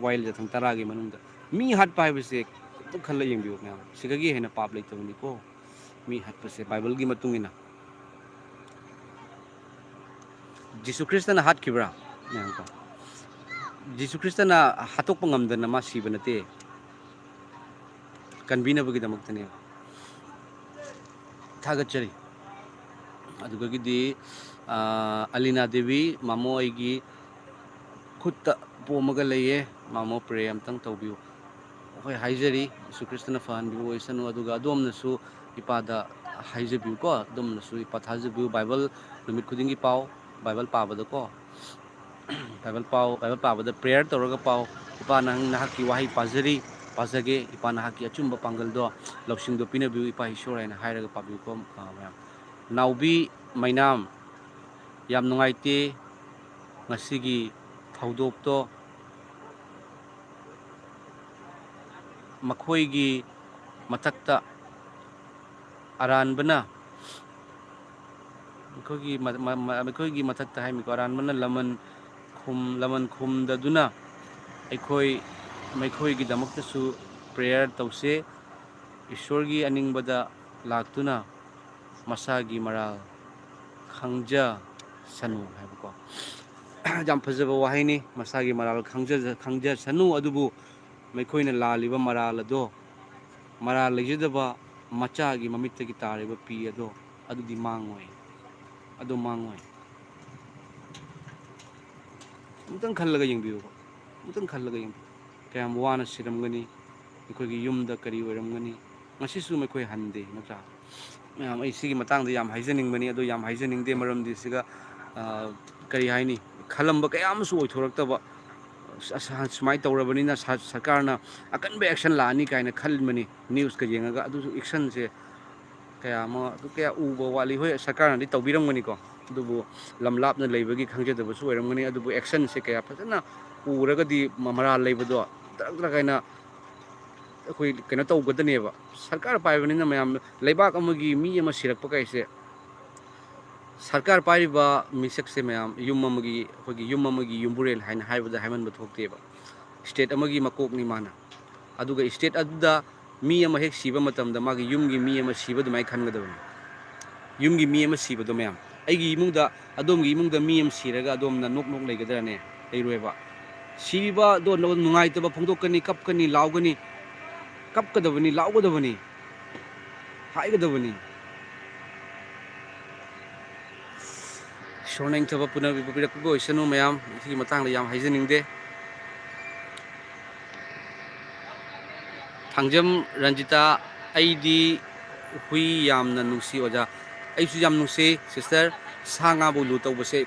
ꯋꯥꯌꯦꯜ ꯖꯊꯪ 10ꯒꯤ ꯃꯅꯨꯡꯗ ꯃꯤ ꯍꯥꯠꯄ ꯍꯥꯏꯕꯁꯦ ꯑꯝꯇ ꯈꯜꯂ ꯌꯦꯡꯕꯤꯌꯨ ꯃꯌꯥꯝ ꯁꯤꯗꯒꯤ ꯍꯦꯟꯅ ꯄꯥꯞ ꯂꯩꯇꯕꯅꯤꯀꯣ ꯃꯤ ꯍꯥꯠꯄꯁꯦ ꯕꯥꯏꯕꯜꯒꯤ ꯃꯇꯨꯡ ꯏꯟꯅ ꯖꯤꯁꯨ ꯈ꯭ꯔꯤꯁꯇꯅ ꯍꯥꯠꯈꯤꯕ꯭ꯔꯥ ꯃꯌꯥꯝꯀꯣ ꯖꯤꯁꯨ ꯈ꯭ꯔꯤꯁꯇꯅ ꯍꯥꯠꯇꯣꯛꯄ ꯉꯝꯗꯅ ꯃꯥ ꯁꯤꯕ ꯅꯠꯇꯦ ꯀꯟꯕꯤꯅꯕꯒꯤꯗꯃꯛꯇꯅꯦ ꯊꯥꯒꯠꯆꯔꯤ ꯑꯗꯨꯗꯒꯤꯗꯤ ꯑꯂꯤꯅꯥ ꯗꯦꯕꯤ ꯃꯃꯣ ꯑꯩꯒꯤ ꯈꯨꯠꯇ ꯄꯣꯝꯃꯒ ꯂꯩꯌꯦ ꯃꯃꯣ ꯄ꯭ꯔꯦ ꯑꯝꯇꯪ ꯇꯧꯕꯤꯌꯨ ꯑꯩꯈꯣꯏ ꯍꯥꯏꯖꯔꯤ ꯌꯤꯁꯨ ꯈ꯭ꯔꯤꯁꯇꯅ ꯐꯍꯟꯕꯤꯕ ꯑꯣꯏꯁꯅꯨ ꯑꯗꯨꯒ ꯑꯗꯣꯝꯅꯁꯨ ꯏꯄꯥꯗ ꯍꯥꯏꯖꯕꯤꯌꯨꯀꯣ ꯑꯗꯣꯝꯅꯁꯨ ꯏꯄꯥ ꯊꯥꯖꯕꯤꯌꯨ ꯕꯥꯏꯕꯜ ꯅꯨꯃꯤꯠ ꯈꯨꯗꯤꯡꯒꯤ ꯄꯥꯎ ꯕꯥꯏꯕꯜ ꯄꯥꯕꯗꯀꯣ ꯕꯥꯏꯕꯜ ꯄꯥꯕꯗ ꯄ꯭ꯔꯦꯌꯔ ꯇꯧꯔꯒ ꯄꯥꯎ ꯏꯄꯥ ꯅꯍꯥꯛꯀꯤ ꯋꯥꯍꯩ ꯄꯥꯖꯒꯦ ꯏꯄꯥ ꯅꯍꯥꯛꯀꯤ ꯑꯆꯨꯝꯕ ꯄꯥꯡꯒꯜꯗꯣ ꯂꯧꯁꯤꯡꯗꯣ ꯄꯤꯅꯕꯤꯌꯨ ꯏꯄꯥ ꯏꯁꯣꯔ ꯍꯥꯏꯅ ꯍꯥꯏꯔꯒ ꯄꯥꯕꯤꯌꯨꯀꯣ ꯃꯌꯥꯝ ꯅꯥꯎꯕꯤ ꯃꯩꯅꯥꯝ ꯌꯥꯝ ꯅꯨꯡꯉꯥꯏꯇꯦ ꯉꯁꯤꯒꯤ ꯊꯧꯗꯣꯛꯇꯣ ꯃꯈꯣꯏꯒꯤ ꯃꯊꯛꯇ ꯑꯔꯥꯟꯕꯅ ꯑꯩꯈꯣꯏꯒꯤ ꯃꯊꯛꯇ ꯍꯥꯏꯃꯤꯀꯣ ꯑꯔꯥꯟꯕꯅ ꯂꯃꯟ ꯈꯨꯝꯗꯗꯨꯅ ꯃꯈꯣꯏꯒꯤꯗꯃꯛꯇꯁꯨ ꯄ꯭ꯔꯦꯌꯔ ꯇꯧꯁꯦ ꯏꯁꯣꯔꯒꯤ ꯑꯅꯤꯡꯕꯗ ꯂꯥꯛꯇꯨꯅ ꯃꯁꯥꯒꯤ ꯃꯔꯥꯜ ꯈꯪꯖꯁꯅꯨ ꯍꯥꯏꯕꯀꯣ ꯌꯥꯝ ꯐꯖꯕ ꯋꯥꯍꯩꯅꯤ ꯃꯁꯥꯒꯤ ꯃꯔꯥꯜ ꯈꯪꯖꯁꯅꯨ ꯑꯗꯨꯕꯨ ꯃꯈꯣꯏꯅ ꯂꯥꯜꯂꯤꯕ ꯃꯔꯥꯜ ꯑꯗꯣ ꯃꯔꯥꯜ ꯂꯩꯖꯗꯕ ꯃꯆꯥꯒꯤ ꯃꯃꯤꯠꯇꯒꯤ ꯇꯥꯔꯤꯕ ꯄꯤ ꯑꯗꯣ ꯑꯗꯨꯗꯤ ꯃꯥꯡꯉꯣꯏ ꯑꯃꯨꯛꯇꯪ ꯈꯜꯂꯒ ꯌꯦꯡꯕꯤꯌꯨ ꯀꯌꯥꯝ ꯋꯥꯅ ꯁꯤꯔꯝꯒꯅꯤ ꯑꯩꯈꯣꯏꯒꯤ ꯌꯨꯝꯗ ꯀꯔꯤ ꯑꯣꯏꯔꯝꯒꯅꯤ ꯉꯁꯤꯁꯨ ꯃꯈꯣꯏ ꯍꯟꯗꯦ ꯅꯠꯇ꯭ꯔꯥ ꯃꯌꯥꯝ ꯑꯩ ꯁꯤꯒꯤ ꯃꯇꯥꯡꯗ ꯌꯥꯝ ꯍꯥꯏꯖꯅꯤꯡꯕꯅꯤ ꯑꯗꯣ ꯌꯥꯝ ꯍꯥꯏꯖꯅꯤꯡꯗꯦ ꯃꯔꯝꯗꯤ ꯁꯤꯒ ꯀꯔꯤ ꯍꯥꯏꯅꯤ ꯈꯜꯂꯝꯕ ꯀꯌꯥ ꯑꯃꯁꯨ ꯑꯣꯏꯊꯣꯔꯛꯇꯕ ꯁꯨꯃꯥꯏꯅ ꯇꯧꯔꯕꯅꯤꯅ ꯁꯔꯀꯥꯔꯅ ꯑꯀꯟꯕ ꯑꯦꯛꯁꯟ ꯂꯥꯛꯑꯅꯤ ꯀꯥꯏꯅ ꯈꯟꯕꯅꯤ ꯅ꯭ꯌꯨꯁꯀ ꯌꯦꯡꯉꯒ ꯑꯗꯨꯁꯨ ꯑꯦꯛꯁꯟꯁꯦ ꯀꯌꯥ ꯎꯕ ꯋꯥꯠꯂꯤ ꯍꯣꯏ ꯁꯔꯀꯥꯔꯅꯗꯤ ꯇꯧꯕꯤꯔꯝꯒꯅꯤꯀꯣ ꯑꯗꯨꯕꯨ ꯂꯝ ꯂꯥꯞꯅ ꯂꯩꯕꯒꯤ ꯈꯪꯖꯗꯕꯁꯨ ꯑꯣꯏꯔꯝꯒꯅꯤ ꯑꯗꯨꯕꯨ ꯑꯦꯛꯁꯟꯁꯦꯀꯌా ꯐꯖꯅ ꯎꯔꯒꯗꯤ ꯃꯔꯥꯜ ꯂꯩꯕꯗꯣ ꯇꯔꯛ ꯍꯥꯏꯅ ꯑꯩꯈꯣই ꯀꯩꯅꯣ ꯇꯧꯒꯗꯅꯦꯕ ꯁꯔꯀꯥꯔ ꯄꯥꯏꯕꯅꯤꯅ ꯃꯌꯥꯝ ꯂꯩꯕꯥꯛ ꯑꯃꯒꯤ ꯃꯤ ꯑꯃ ꯁꯤꯔꯛꯄ ꯀꯥꯏꯁꯦ ꯁꯔꯀꯥꯔ ꯄꯥꯏꯔꯤꯕ ꯃꯤꯁꯛꯁꯦ ꯃꯌꯥꯝ ꯑꯩꯈꯣꯏꯒꯤ ꯌꯨꯝ ꯑꯃꯒꯤ ꯌꯨꯝꯕꯨꯔꯦꯜ ꯍꯥꯏꯅ ꯍꯥꯏꯕꯗ ꯍꯥꯏꯃꯟꯕ ꯊꯣꯛꯇꯦꯕ ꯁ꯭ꯇꯦꯠ ꯑꯃꯒꯤ ꯃꯀꯣꯛꯅꯤ ꯃꯥꯅ ꯑꯗꯨꯒ ꯁ꯭ꯇꯦꯠ ꯑꯗꯨꯗ ꯃꯤ ꯑꯃ ꯍꯦꯛ ꯁꯤꯕ ꯃꯇꯝꯗ ꯃꯥꯒꯤ ꯌꯨꯝꯒꯤ ꯃꯤ ꯑꯃ ꯁꯤꯕ ꯑꯗꯨꯃꯥꯏꯅ ꯈꯟꯒꯗꯕꯅꯤ ꯌꯨꯝꯒꯤ ꯃꯤ ꯑꯃ ꯁꯤꯕꯗꯣ ꯃꯌꯥꯝ ꯑꯩꯒꯤ ꯏꯃꯨꯡꯗ ꯑꯗꯣꯝꯒꯤ ꯏꯃꯨꯡꯗ ꯃꯤ ꯑꯃ ꯁꯤꯔꯒ ꯑꯗꯣꯝꯅ ꯅꯣꯛ ꯂꯩꯒꯗ꯭ꯔꯅꯦ? ꯂꯩꯔꯣꯏꯕ. ꯁꯤꯔꯤꯕ ꯑꯗꯣ ꯅꯨꯡꯉꯥꯏꯇꯕ ꯐꯣꯡꯗꯣꯛꯀꯅꯤ, ꯀꯞꯀꯅꯤ, ꯂꯥꯎꯒꯅꯤ. ꯀꯞꯀꯗꯕꯅꯤ, ꯂꯥꯎꯒꯗꯕꯅꯤ, ꯍꯥꯏꯒꯗꯕꯅꯤ. ꯏꯁꯣꯔꯅ ꯏꯪꯊꯕ ꯄꯤꯔꯛꯄ ꯑꯣꯏꯁꯅꯨ ꯃꯌꯥꯝ. ꯁꯤꯒꯤ ꯃꯇꯥꯡꯗ ꯌꯥꯝ ꯍꯥꯏꯖꯅꯤꯡꯗꯦ. ꯊꯥꯡꯖꯝ ꯔꯟꯖꯤꯇꯥ, ꯑꯩꯗꯤ ꯍꯨꯏ ꯌꯥꯝꯅ ꯅꯨꯡꯁꯤ ꯑꯣꯖꯥ. ꯑꯩꯁꯨ ꯌꯥꯝ ꯅꯨꯡꯁꯤ ꯁꯤꯁꯇꯔ. ꯁꯥ ꯉꯥꯕꯨ ꯂꯨ ꯇꯧꯕꯁꯦ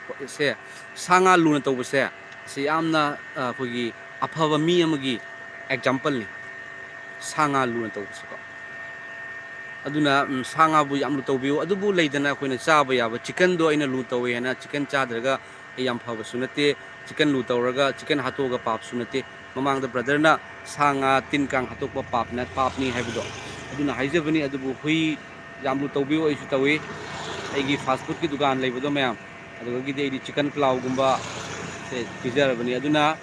ꯁꯥ ꯉꯥ ꯂꯨꯅ ꯇꯧꯕꯁꯦ ꯁꯤ ꯌꯥꯝꯅ ꯑꯩꯈꯣꯏꯒꯤ ꯑꯐꯕ ꯃꯤ ꯑꯃꯒꯤ ꯑꯦꯛꯖꯥꯝꯄꯜꯅꯤ. ꯁꯥ ꯉꯥ ꯂꯨꯅ ꯇꯧꯕꯁꯦꯀꯣ. ꯑꯗꯨꯅ ꯁꯥ ꯉꯥꯕꯨ ꯌꯥꯝ ꯂꯨ ꯇꯧꯕꯤꯌꯨ. ꯑꯗꯨꯕꯨ ꯂꯩꯗꯅ ꯑꯩꯈꯣꯏꯅ ꯆꯥꯕ ꯌꯥꯕ ꯆꯤꯛꯀꯟꯗꯣ ꯑꯩꯅ ꯂꯨ ꯇꯧꯋꯦ ꯍꯥꯏꯅ ꯆꯤꯛꯀꯟ ꯆꯥꯗ꯭ꯔꯒ ꯑꯩ ꯌꯥꯝ ꯐꯕꯁꯨ ꯅꯠꯇꯦ. ꯆꯤꯛꯀꯟ ꯂꯨ ꯇꯧꯔꯒ ꯆꯤꯛꯀꯟ ꯍꯥꯠꯇꯣꯛꯑꯒ ꯄꯥꯞꯁꯨ ꯅꯠꯇꯦ. ꯃꯃꯥꯡꯗ ꯕ꯭ꯔꯗꯔꯅ ꯁꯥ ꯉꯥ ꯇꯤꯟ ꯀꯥꯡ ꯍꯥꯠꯇꯣꯛꯄ ꯄꯥꯞꯅꯤ ꯍꯥꯏꯕꯗꯣ ꯑꯗꯨꯅ ꯍꯥꯏꯖꯕꯅꯤ. ꯑꯗꯨꯕꯨ ꯍꯨꯏ ꯌꯥꯝ ꯂꯨ ꯇꯧꯕꯤꯌꯨ. ꯑꯩꯁꯨ ꯇꯧꯏ. ꯑꯩꯒꯤ ꯐꯥꯁ ꯐꯨꯗꯀꯤ ꯗꯨꯀꯥꯟ ꯂꯩꯕꯗꯣ ꯃꯌꯥꯝ, ꯑꯗꯨꯗꯒꯤꯗꯤ ꯑꯩꯗꯤ ꯆꯤꯛꯀꯟ ꯄ꯭ꯂꯥꯎꯒꯨꯝꯕ ꯄꯤꯖꯔꯕꯅꯤ. ꯑꯗꯨꯅ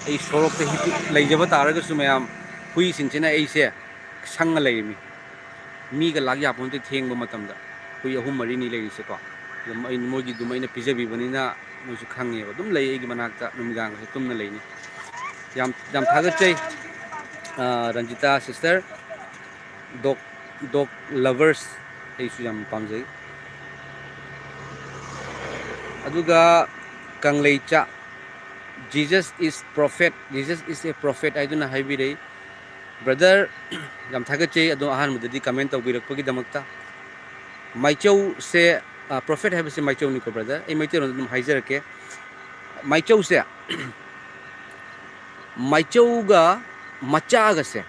ꯑꯩ ꯁꯣꯔꯣꯛꯇ ꯂꯩꯖꯕ ꯇꯥꯔꯒꯁꯨ ꯃꯌꯥꯝ ꯍꯨꯏꯁꯤꯡꯁꯤꯅ ꯑꯩꯁꯦ ꯁꯪꯉ ꯂꯩꯔꯤꯃꯤ. ꯃꯤꯒ ꯂꯥꯛ ꯌꯥꯄꯣꯟꯇꯦ ꯊꯦꯡꯕ ꯃꯇꯝꯗ. ꯍꯨꯏ 3-4ꯅꯤ ꯂꯩꯔꯤꯁꯦꯀꯣ. ꯃꯣꯏꯒꯤꯗꯨꯃ ꯑꯩꯅ ꯄꯤꯖꯕꯤꯕꯅꯤꯅ ꯃꯣꯏꯁꯨ ꯈꯪꯉꯦꯕ. ꯑꯗꯨꯝ ꯂꯩ ꯑꯩꯒꯤ ꯃꯅꯥꯛꯇ ꯅꯨꯃꯤꯗꯥꯡꯁꯦ ꯇꯨꯝꯅ ꯂꯩꯅꯤ. ꯌꯥꯝ ꯊꯥꯒꯠꯆꯩ ꯔꯟꯖꯤꯇꯥ ꯁꯤꯁꯇꯔ. ꯗꯣꯛ ꯂꯚꯔꯁ ꯑꯩꯁꯨ ꯌꯥꯝ ꯄꯥꯝꯖꯩ. ꯑꯗꯨꯒ ꯀꯪꯂꯩꯆꯥ, ꯖꯤꯖꯁ ꯏꯁ ꯄ꯭ꯔꯣꯐꯦꯠ, ꯖꯤꯖꯁ ꯏꯁ ꯑꯦ ꯄ꯭ꯔꯣꯐꯦꯠ ꯍꯥꯏꯗꯨꯅ ꯍꯥꯏꯕꯤꯔꯛꯏ. ꯕ꯭ꯔꯗꯔ ꯌꯥꯝ ꯊꯥꯒꯠꯆꯩ ꯑꯗꯣ ꯑꯍꯥꯟꯕꯗꯗꯤ ꯀꯃꯦꯟ ꯇꯧꯕꯤꯔꯛꯄꯒꯤꯗꯃꯛꯇ. ꯃꯥꯏꯆꯧꯁꯦ ꯄ꯭ꯔꯣꯐꯦꯠ ꯍꯥꯏꯕꯁꯦ ꯃꯥꯏꯆꯧꯅꯤꯀꯣ ꯕ꯭ꯔꯗꯔ. ꯑꯩ ꯃꯩꯇꯩꯂꯣꯟꯗ ꯑꯗꯨꯝ ꯍꯥꯏꯖꯔꯛꯀꯦ. ꯃꯥꯏꯆꯧꯁꯦ ꯃꯥꯏꯆꯧꯒ ꯃꯆꯥꯒꯁꯦ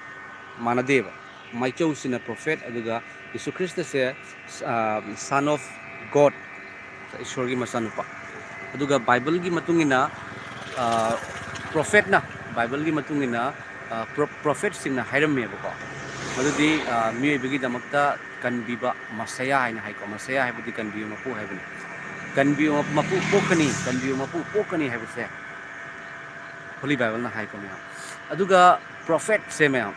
ꯃꯥꯟꯅꯗꯦꯕ. ꯃꯥꯏꯆꯧꯁꯤꯅ ꯄ꯭ꯔꯣꯐꯦꯠ, ꯑꯗꯨꯒ ꯌꯤꯁꯨ ꯈ꯭ꯔꯤꯁꯇꯁꯦ ꯁꯟ ꯑꯣꯐ ꯒꯣꯗ, ꯏꯁꯣꯔꯒꯤ ꯃꯆꯥꯅꯨꯄꯥ. ꯑꯗꯨꯒ ꯕꯥꯏꯕꯜꯒꯤ ꯃꯇꯨꯡꯏꯟꯅ ꯄ꯭ꯔꯣꯐꯦꯠꯅ, ꯕꯥꯏꯕꯜꯒꯤ ꯃꯇꯨꯡꯏꯟꯅ ꯄ꯭ꯔꯣꯐꯦꯠꯁꯤꯡꯅ ꯍꯥꯏꯔꯝꯃꯦꯕꯀꯣ. ꯃꯗꯨꯗꯤ ꯃꯤꯑꯣꯏꯕꯒꯤꯗꯃꯛꯇ ꯀꯟꯕꯤꯕ ꯃꯁꯌꯥ ꯍꯥꯏꯅ ꯍꯥꯏꯀꯣ. ꯃꯁꯌꯥ ꯍꯥꯏꯕꯗꯤ ꯀꯟꯕꯤꯕ ꯃꯄꯨ ꯍꯥꯏꯕꯅꯤ. ꯀꯟꯕꯤꯕ ꯃꯄꯨ ꯄꯣꯛꯀꯅꯤ, ꯀꯟꯕꯤꯕ ꯃꯄꯨ ꯄꯣꯛꯀꯅꯤ ꯍꯥꯏꯕꯁꯦ ꯍꯣꯂꯤ ꯕꯥꯏꯕꯜꯅ ꯍꯥꯏꯀꯣ ꯃꯌꯥꯝ. ꯑꯗꯨꯒ ꯄ꯭ꯔꯣꯐꯦꯠꯁꯦ ꯃꯌꯥꯝ,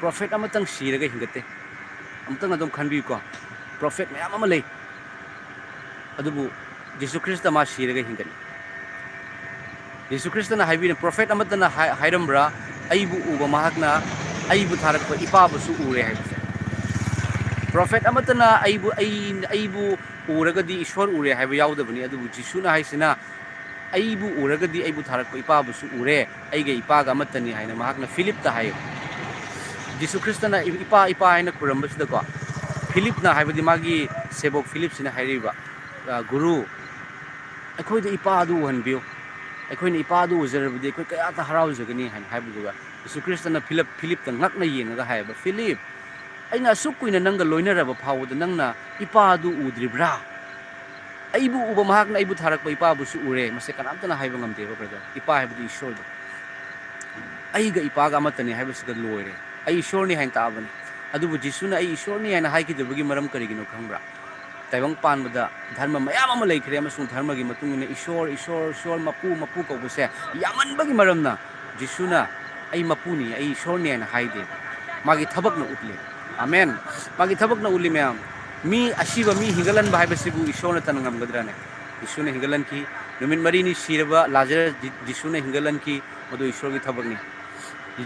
ꯄ꯭ꯔꯣꯐꯦꯠ ꯑꯃꯇꯪ ꯁꯤꯔꯒ ꯍꯤꯡꯒꯠꯇꯦ. ꯑꯃꯨꯛꯇꯪ ꯑꯗꯨꯝ ꯈꯟꯕꯤꯌꯨꯀꯣ. ꯄ꯭ꯔꯣꯐꯦꯠ ꯃꯌꯥꯝ ꯑꯃ ꯂꯩ. ꯑꯗꯨꯕꯨ ꯖꯤꯁꯨ ꯈ꯭ꯔꯤꯁꯇ ꯃꯥ ꯁꯤꯔꯒ ꯍꯤꯡꯒꯠꯂꯤ. ꯌꯤꯁꯨ ꯈ꯭ꯔꯤꯁꯇꯅ ꯍꯥꯏꯕꯤꯔꯦ, ꯄ꯭ꯔꯣꯐꯦꯠ ꯑꯃꯠꯇꯅ ꯍꯥꯏꯔꯝꯕ꯭ꯔꯥ ꯑꯩꯕꯨ ꯎꯕ ꯃꯍꯥꯛꯅ ꯑꯩꯕꯨ ꯊꯥꯔꯛꯄ ꯏꯄꯥꯕꯨꯁꯨ ꯎꯔꯦ ꯍꯥꯏꯕꯁꯦ. ꯄ꯭ꯔꯣꯐꯦꯠ ꯑꯃꯠꯇꯅ ꯑꯩꯕꯨ ꯎꯔꯒꯗꯤ ꯏꯁꯣꯔ ꯎꯔꯦ ꯍꯥꯏꯕ ꯌꯥꯎꯗꯕꯅꯤ. ꯑꯗꯨꯕꯨ ꯖꯤꯁꯨꯅ ꯍꯥꯏꯁꯤꯅ ꯑꯩꯕꯨ ꯎꯔꯒꯗꯤ ꯑꯩꯕꯨ ꯊꯥꯔꯛꯄ ꯏꯄꯥꯕꯨꯁꯨ ꯎꯔꯦ, ꯑꯩꯒ ꯏꯄꯥꯒ ꯑꯃꯠꯇꯅꯤ ꯍꯥꯏꯅ ꯃꯍꯥꯛꯅ ꯐꯤꯂꯤꯞꯇ ꯍꯥꯏꯌꯦ. ꯖꯤꯁꯨ ꯈ꯭ꯔꯤꯁꯇꯅ ꯏꯄꯥ ꯏꯄꯥ ꯍꯥꯏꯅ ꯈꯨꯔꯝꯕꯁꯤꯗꯀꯣ, ꯐꯤꯂꯤꯞꯅ ꯍꯥꯏꯕꯗꯤ ꯃꯥꯒꯤ ꯁꯦꯕꯣꯛ ꯐꯤꯂꯤꯞꯁꯤꯅ ꯍꯥꯏꯔꯤꯕ, ꯒꯨꯔꯨ ꯑꯩꯈꯣꯏꯗ ꯏꯄꯥ ꯑꯗꯨ ꯎꯍꯟꯕꯤꯌꯨ. ꯑꯩꯈꯣꯏꯅ ꯏꯄꯥ ꯑꯗꯨ ꯎꯖꯔꯕꯗꯤ ꯑꯩꯈꯣꯏ ꯀꯌꯥꯇ ꯍꯔꯥꯎꯖꯒꯅꯤ ꯍꯥꯏꯅ ꯍꯥꯏꯕꯗꯨꯒ ꯌꯤꯁꯨ ꯈ꯭ꯔꯤꯁꯇꯅ ꯐꯤꯂꯤꯞꯇ ꯉꯛꯅ ꯌꯦꯡꯉꯒ ꯍꯥꯏꯌꯦꯕ, ꯐꯤꯂꯤꯞ, ꯑꯩꯅ ꯑꯁꯨꯛ ꯀꯨꯏꯅ ꯅꯪꯒ ꯂꯣꯏꯅꯔꯕ ꯐꯥꯎꯕꯗ ꯅꯪꯅ ꯏꯄꯥ ꯑꯗꯨ ꯎꯗ꯭ꯔꯤꯕ꯭ꯔꯥ? ꯑꯩꯕु उबा महाकना अबु थारक इपाबुसु उरे मसे कनामतना हाइबा ngamdeba brother इपा हाइबदि ईश्वर अइगा इपागा अमतने हाइबसिगा लोइरे अइ ईश्वरनि हाइन ताबनि अदुबु जिसुना अइ ईश्वरनि हाइन हाइकिदबगि मरम करिगिनो खंब्रा ताइबंग पानबदा धर्म मयाम अमा लेखरे अमसुंग धर्मगि मतुंगिना ईश्वर ईश्वर ईश्वर मपु मपु कौबसे यामनबगि मरमना जिसुना अइ मपुनि अइ ईश्वरनि हाइन हाइदे मागी थबकना उतले आमेन मागी थबकना उली मयाम मी अशिबा मी हिंगलन बाहाइबसिबु ईश्वरना तनंगमगद्राने जिसुना हिंगलन की नुमिन मरीनि सिरबा लाजर जिसुना हिंगलन की मदु ईश्वरगी थबकनि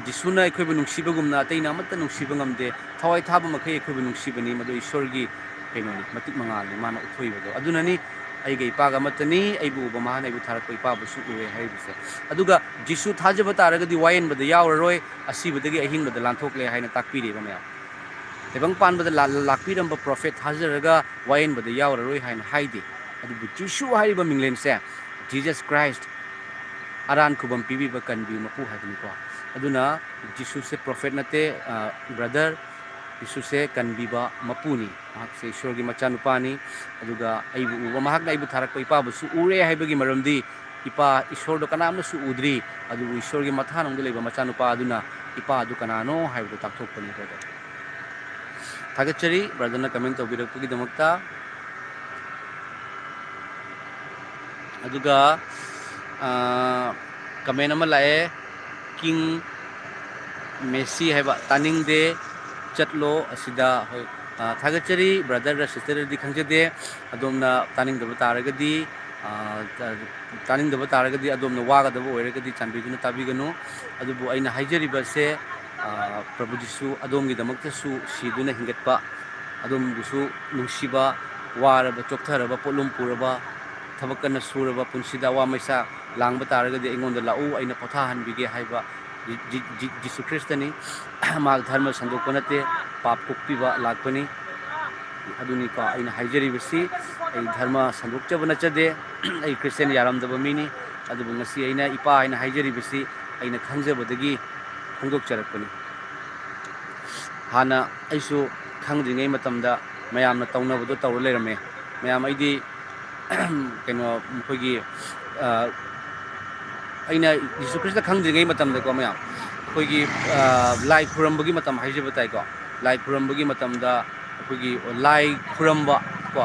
जिसुना अखोइबु नुंसिबगुमना अतैना अमत्ता नुंसिबा ngamde थवाइ थाबा मखै अखोइबु नुंसिबनि मदु ईश्वरगी कइनोनि मतिक मंगालनि माना उथोइबदो अदुननि अइगा इपागा अमत्तनि अइबु उबा महान अइबु थारकपा इपाबुसु उरे हाइबसे अदुगा जिसु थाजबा तारगदि वायनबदा यावररोय असिबदगी अहिंगबदा लांथोकले हाइना ताकपिरेबा मया तेबंग पानबदा लाकपिरंबा प्रोफेट थाजरगा वायनबदा यावररोय हाइना हाइदे अदुबु जिसु हाइबा मिंगलेनसे जीसस क्राइस्ट अरान खुबम पीबीबा कनबी मपु हाइबनिको अदुना जिसु से प्रोफेट नते ब्रदर जिसु से कनबीबा मपुनी महाकसे ईश्वरगी मचानुपानी अदुगा अइबु उबा महाकना अइबु थारकपा इपाबुसु उरे हाइबगी मरमदी इपा ईश्वरदो कनामनसु उद्री अदुबु ईश्वरगी मथानंगदो लेबा मचानुपा अदुना इपा अदु कनानो हाइबदो ताकथोकपनि ब्रदर थागतचरी ब्रदरना कमेंट तौबिरकपगिदमक्ता अदुगा कमेंट अमा लाए किंग मेसी है तानिंग दे चटलो असिदा होय थागतचरी ब्रदर सिस्टर दी खंगजदे अदोमना तानिंगदब तारगदी तानिंगदब तारगदी अदोमना वागदब ओइरगदी चांबिदुना ताबिगनु अदुबु अइना हाइजरिबसे प्रभु जिसु अदोमगिदमक्तसु सिदुना हिंगतपा अदोमबुसु नुंसिबा वारबा चोक्थरबा पोलुम पुरबा थबकना सुरबा पुंसिदा वा मैसा लांगबा तारगदी अइंगोंदा लाउ अइना पोथा हनबिगे हाइबा जिसु ख्रिस्टनी माग धर्म संदोकपा नते पाप कोक्पीबा लाक्पनी अदुनी को अइना हाइजरिबसी अइ धर्म संदोकचब नचदे अइ क्रिश्चियन यारमदब मीनी अदुबु ngasi अइना इपा अइना हाइजरिबसी अइना खंगजबदगी खंगदोकचरकपनी हाना अइसु खंगद्रिङै मतमदा मयामना तौनबदो तौर लेरमे मयाम अइदी कइनो मखोगी अइना यीशु ख्रिस्ट खंगद्रिङै मतमदा को मयाम अखोगी लाई खुरमबगी मतम हाइजब ताइको लाई खुरमबगी मतमदा अखोगी लाई खुरमबा को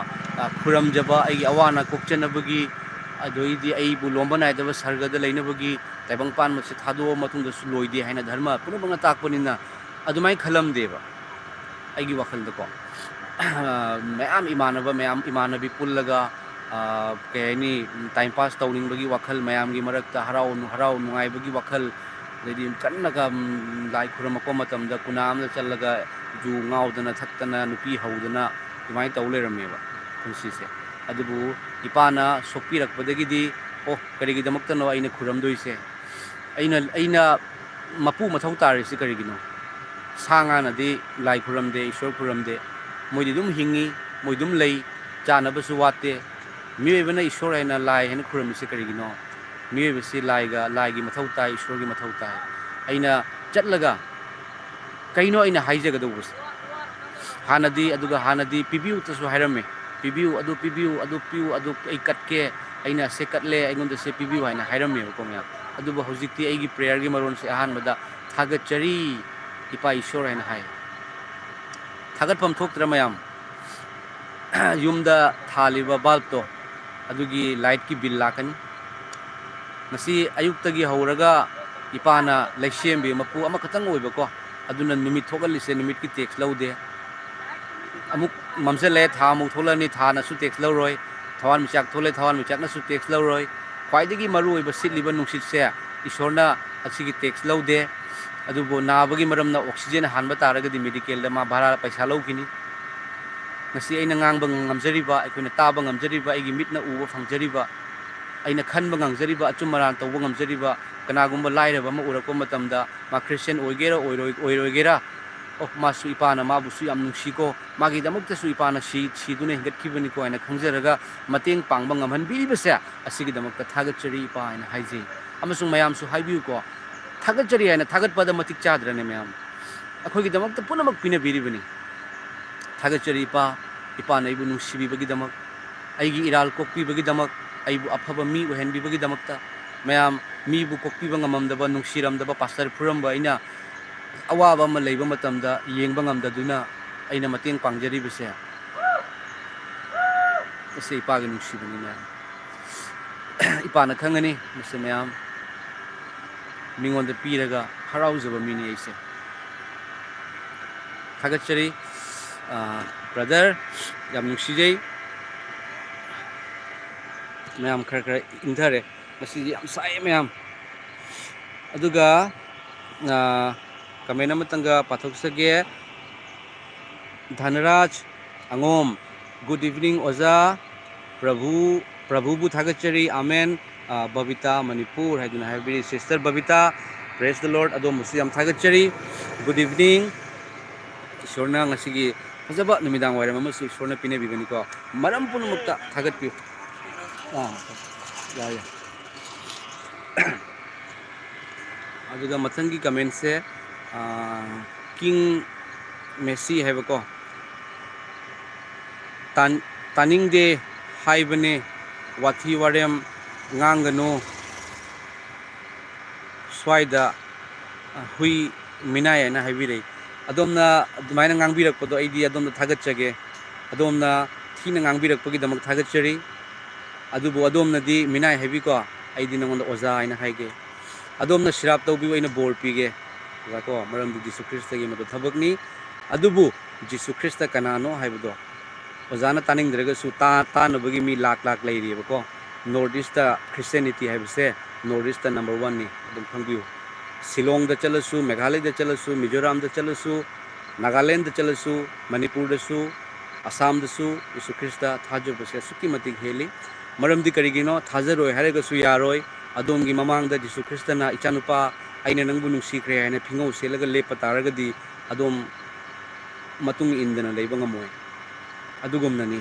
खुरमजबा अइगी अवाना कोक्चनबगी अदोइदी अइबु लोंबा नाइदब सर्गदा लैनबगी ताइबंगपान मसे थादो मतुंग लोइदे हाइना धर्म पुनबंगा ताकपनिना अदुमाइ खलमदेबा अइगी वखलदको मैम इमानबी पुल्लगा कहीं टाइम पास तौनिंगबगी वखल मैमगी मरक्ता हराव नुंगाइबगी वखल लेदी कन्नगा लाई खुरमको मतमदा कुनामदा चलगा जू ngaudana थक्तना नुपी हौदना दुमाइ तौ लेरमेबा पुंसिसे अदुबु इपाना सोक्पिरकपदगिदी ओ करिगिदमक्तनो अइना खुरमदोइसे अइना मपु मथौ तारिसे करिगिनो सांगानादी लाई खुरमदे ईश्वर खुरमदे मोइदी दुम हिंगी मोइ दुम लई चानबसु वाते मियबना ईश्वर हैना लाई हैना खुरमसे करिगिनो मियबसी लाइगी मथौ ताइ ईश्वरगी मथौ ताइ अइना चटलगा कइनो अइना हाइजगदौबस हानदी पिबिउ तसु हाइरमे पिबिउ अदु पिउ अदु अइ कटके अइना से कटले अइगोंदा से पिबिउ हाइना हाइरमे को मया अदुबो हौजिक्ति अइगी प्रेयर गी मरोन से अहानबदा थागतचरी इपा ईश्वर हैना हाइ थागतफम थोक्त्र मयाम युमदा थालिबा बाल्बतो अदुगी लाइट की bill लाकनी ngasi ayuktagi hawraga ipana laisiembi mapu ama khatang oibako aduna numit thogalise numit ki text laude amuk mamsele tha mu tholani tha na su text lauroi thawan michak thole thawan michak na su text lauroi khwaidagi maru oiba sitliba nungsit se isorna asigi text laude adubo nabagi maramna oxygen hanba taragadi medical da ma bhara paisa laukini ngasi aina ngangbang ngamjariba aikoina taba ngamjariba aigi mitna uba fangjariba अइना खनबा ngangjariba achummaran tawba ngamjariba kanagumba lairaba ma urakpa matamda ma christian oigera oiroigera oh masu ipana mabusu yam nungsiko magi damakta su ipana siduna hingatkibani ko aina khangjaraga mateng pangba ngamhanbiribase asigi damakta thagatchari ipa aina haije amasung mayam su haibiu ko thagatchari aina thagatpada matik chadrane mayam akhogi damakta punamak pinabiribani thagatchari ipa naibu nungsibibagi damak aigi iral kokpibagi damak अइबु अफबा मी ओहेनबिबगी दमक्ता मयाम मीबु कोक्पिबा ngamamdaba nungsiramdaba pastor फुरमबा अइना अवाबा मा लैबा मतमदा येंगबा ngamdaduna अइना मतेंग पांगजरिबसे एसे इपागे nungsibani मयाम इपाना खंगनी मसे मयाम मिंगोंदा पीरगा हराउजबा मिनी ऐसे थागतचरी brother याम nungsijai ma'am खर इंधरे याम साए मैम अदुगा कमेंट अमतंगा पाथोक्सगे धनराज अंगोम गुड इवनिंग ओजा प्रभुबु थागतचरी आमेन बबिता मणिपुर हाइदुना हाइबिरी sister Babita praise the lord अदो मुसी याम थागतचरी गुड इवनिंग ईश्वरना ngasiगी फजबा नुमिदांग वाइरम अमसु ईश्वरना पिनेबिबनी को मरम पुनमुक्ता थागतपिउ अदुगा मथंगी कमेंट से किंग मेसी है बको तानिंग दे हाइबने वाथी वारेम nganggano स्वाइदा हुई मिनाय ना हाइबिरे अदोमना दुमाइना ngangbirapado aidi adomna thagatchage adomna thina ngangbirapagi damak thagatchari adubu adomnadi minai hebi ko aidi nangonda oza aina haige adomna sirap tawbi aina bor pige ko maram di Jesu Christ gi madu thabakni adubu Jisu Khrist कनानो हाइबदो ओजाना तानिंगद्रगसु तानबगी मी लाख लाख लेरिबको north east Christianity हाइबसे नॉर्थ ईस्ट नंबर 1 नि अदुम खंबियु शिलोंग द चलसु मेघालय द चलसु मिजोराम द चलसु नागालैंड द चलसु मणिपुर दसु असम दसु यीशु ख्रिस्ट थाजबसे सुकी मतिक हेली मरमदि करिगिनो थाजरोय हारेगसु यारोय अदोमगी ममांग द यीशु ख्रिस्टना इचानुपा आइने नंगबु नुसिख्रे हाइने फिंगौ सेलगा लेप तारगदि अदोम मतुंग इंदना लेबा ngमोय अदुगुमननी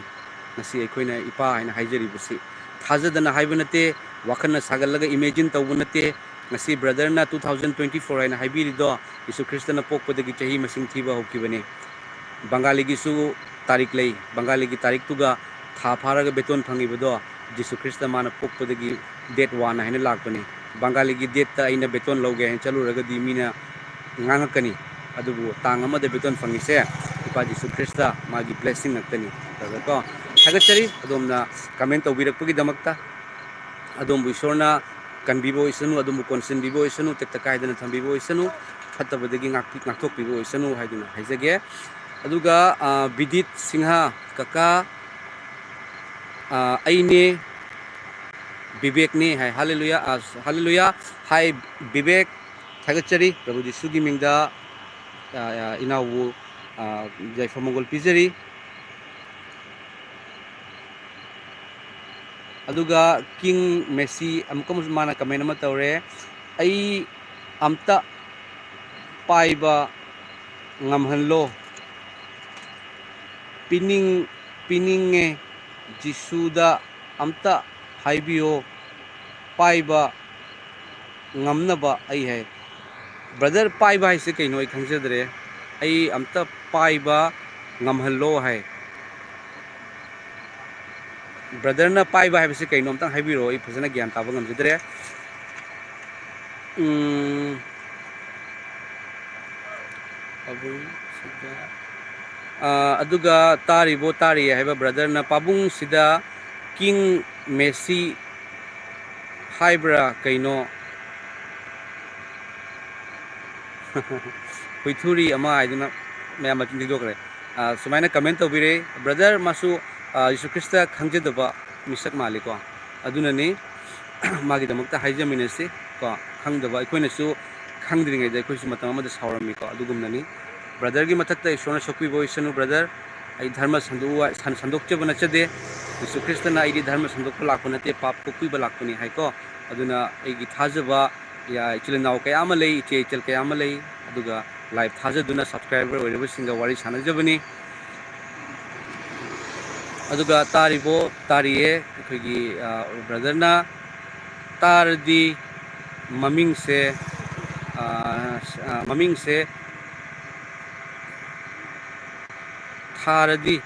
नसी अखोइना इपा हाइना हाइजरिबसी थाजदना हाइबा नते वाखना सागलगा इमेजिन तौबु नते नसी ब्रदरना 2024 हाइना हाइबिरिदो यीशु ख्रिस्टना पोकपदगी चही मसिंग थीबा होकिबने बंगालीगिसु तारीख लई बंगालीगी तारीख तुगा था फारगा बेतन फंगिबदो यीशु ख्रिस्ट माना पोकपदगी डेट 1 हाइना लागबने बंगालीगी डेट ता आइना बेतन लौगे हाइन चलुरगदी Meena ngangakkani adubu tang amada beton fangise ipa jisu krista magi blessing naktani ko hagachari adomna comment obirakpagi damakta adom buisorna kanbibo isanu adom konsen bibo isanu tekta kaidana thambibo isanu phatabadagi ngakthok bibo isanu haiduna haijage aduga bidit singha kaka aine vivek ni hai hallelujah hai vivek थागचरी प्रभु जिसु की मिंगदा इनावु जयफमंगल पिजरी अदुगा king Messi अमकम माना comment अमा तौरे आई अमता पाइबा ngamhanlo pininge jisuda amta haibiyo paiba ngamnaba ai hai brother पाइबा है से कहीं खंगजद्रे आई अमता पाइबा ngamhanlo है ब्रदर ना पाइबा है से कहीं अमता हाइबिरो आई फजना ज्ञान ताबा ngamjadre अदुगा तारिबो तारी है ब्रदर ना पाबुंग सिदा किंग मेसी हाइब्रा कहीं हुईथुरी अमा आइदुना मैं मतिंग दिदोकरे सुमाइना कमेंट तौबिरे ब्रदर मासु यीशु ख्रिस्ट खंगजदबा मिसक मालिको अदुननी मागी दमकता हाइजमिनसी को खंगदबा अखोइनसु खंगद्रिङैदा अखोइसु मतम अमदा सावरमिको अदुगुमननी ब्रदर की मथक्ता ईश्वरना सोक्पिबो इसनु ब्रदर आई धर्म संदोक्चबा नचदे यीशु ख्रिस्टना आइदि धर्म संदोक्पा लाक्पा नते पाप कोक्पिबा लाक्पनि हाइको अदुना आइगी थाजबा या इचलनाव कया अमा लई इचे इचल कया अमा लई अदुगा लाइव थाजदुना सब्सक्राइबर ओइरबसिंगा वारी सानजबनी अदुगा तारिबो तारिये अखोइगी ब्रदरना तारदी ममिंग से थारदी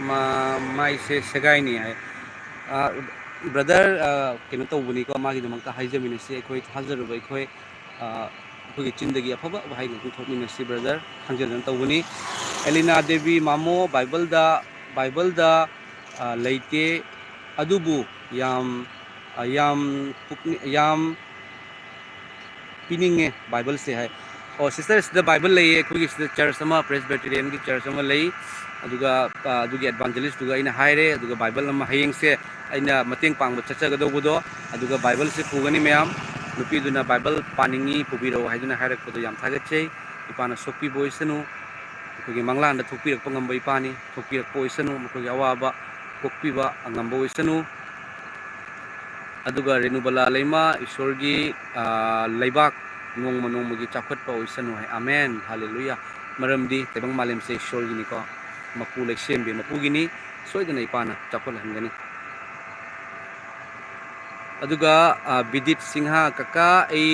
ममाई से सगाइनी है ब्रदर कनो तौबनी को मागी दमकता हाइजमिनसी अखोइ थाजरबा अखोइ अखोइगी चिंदगी अफबा भाई थोकमिनसी ब्रदर खंजलन तौबनी एलिना देवी मामो बाइबल दा लेते अदुबु याम पिनिंगे बाइबल से है और सिस्टर सिदा बाइबल लई अखोइगी सिदा चर्च अमा प्रेसबिटेरियन की चर्च अमा लई अदुगा अदुगी एडवांजलिस्ट दुगा इना हाइरे अदुगा बाइबल अमा हयेंग से आइना मतेंग पांगबा चचगदौबदो अदुगा बाइबल से पुगनी मयाम नुपीदुना बाइबल पानिंगी पुबिरो हाइदुना हाइरकपदो याम थागेचै इपाना सोक्पी बोइसनु अखोइगी मंगलांदा थोकपिरकपा ngamba इपानी थोकपिरकपा ओइसनु मखोइगी अवाबा कोक्पीबा ngamba ओइसनु अदुगा रेनुबला लेमा ईश्वरगी लेबाक नोंमगी चाखटपा ओइसनु है आमेन हालेलुया मरमदी तेबंग मालेम से ईश्वरगिनिको मपू लेसेमबी मपूगिनी सोइदना इपाना चाखटहनगनी अदुगा बिदित सिंहा कका ए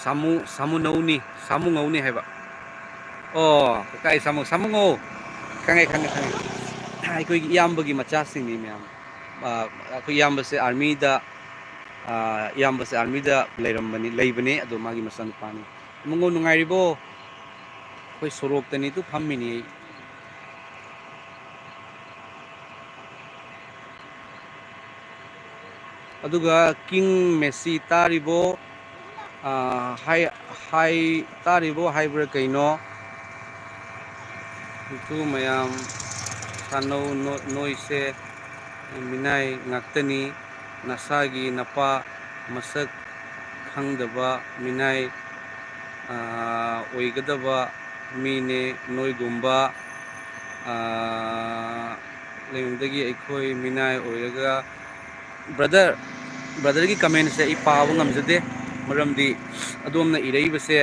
सामु ngौनी हैबा ओ कका ए सामु ngौ खंगे अखोइ इयाम्बगी मचासिंगनी मैम अखोइ इयाम्बसे आर्मीदा लेबनी अदो मागी मसनुपानी मुंगो नुंगाइरिबो अखोइ सोरोक्तनी तु फम्मिनी ꯑꯗꯨꯒ ꯀꯤꯡ ꯃꯦꯁꯤ ꯇꯥꯔꯤꯕꯣ ꯍꯥꯏ ꯇꯥꯔꯤꯕꯣ ꯍꯥꯏꯕ꯭ꯔꯥ ꯀꯩꯅꯣ itu mayam sanau noise minay ngaktani nasagi napa masak khangdaba minay oigadaba mine noigumba ꯂꯩꯕꯗꯒꯤ ꯑꯩꯈꯣꯏ ꯃꯤꯅꯥꯏ ꯑꯣꯏꯔꯒ ꯕ꯭ꯔꯗꯔꯒꯤ ꯀꯃꯦꯟꯁꯦ ꯑꯩ ꯄꯥꯕ ꯉꯝꯖꯗꯦ ꯃꯔꯝꯗꯤ ꯑꯗꯣꯝꯅ ꯏꯔꯛꯏꯕꯁꯦ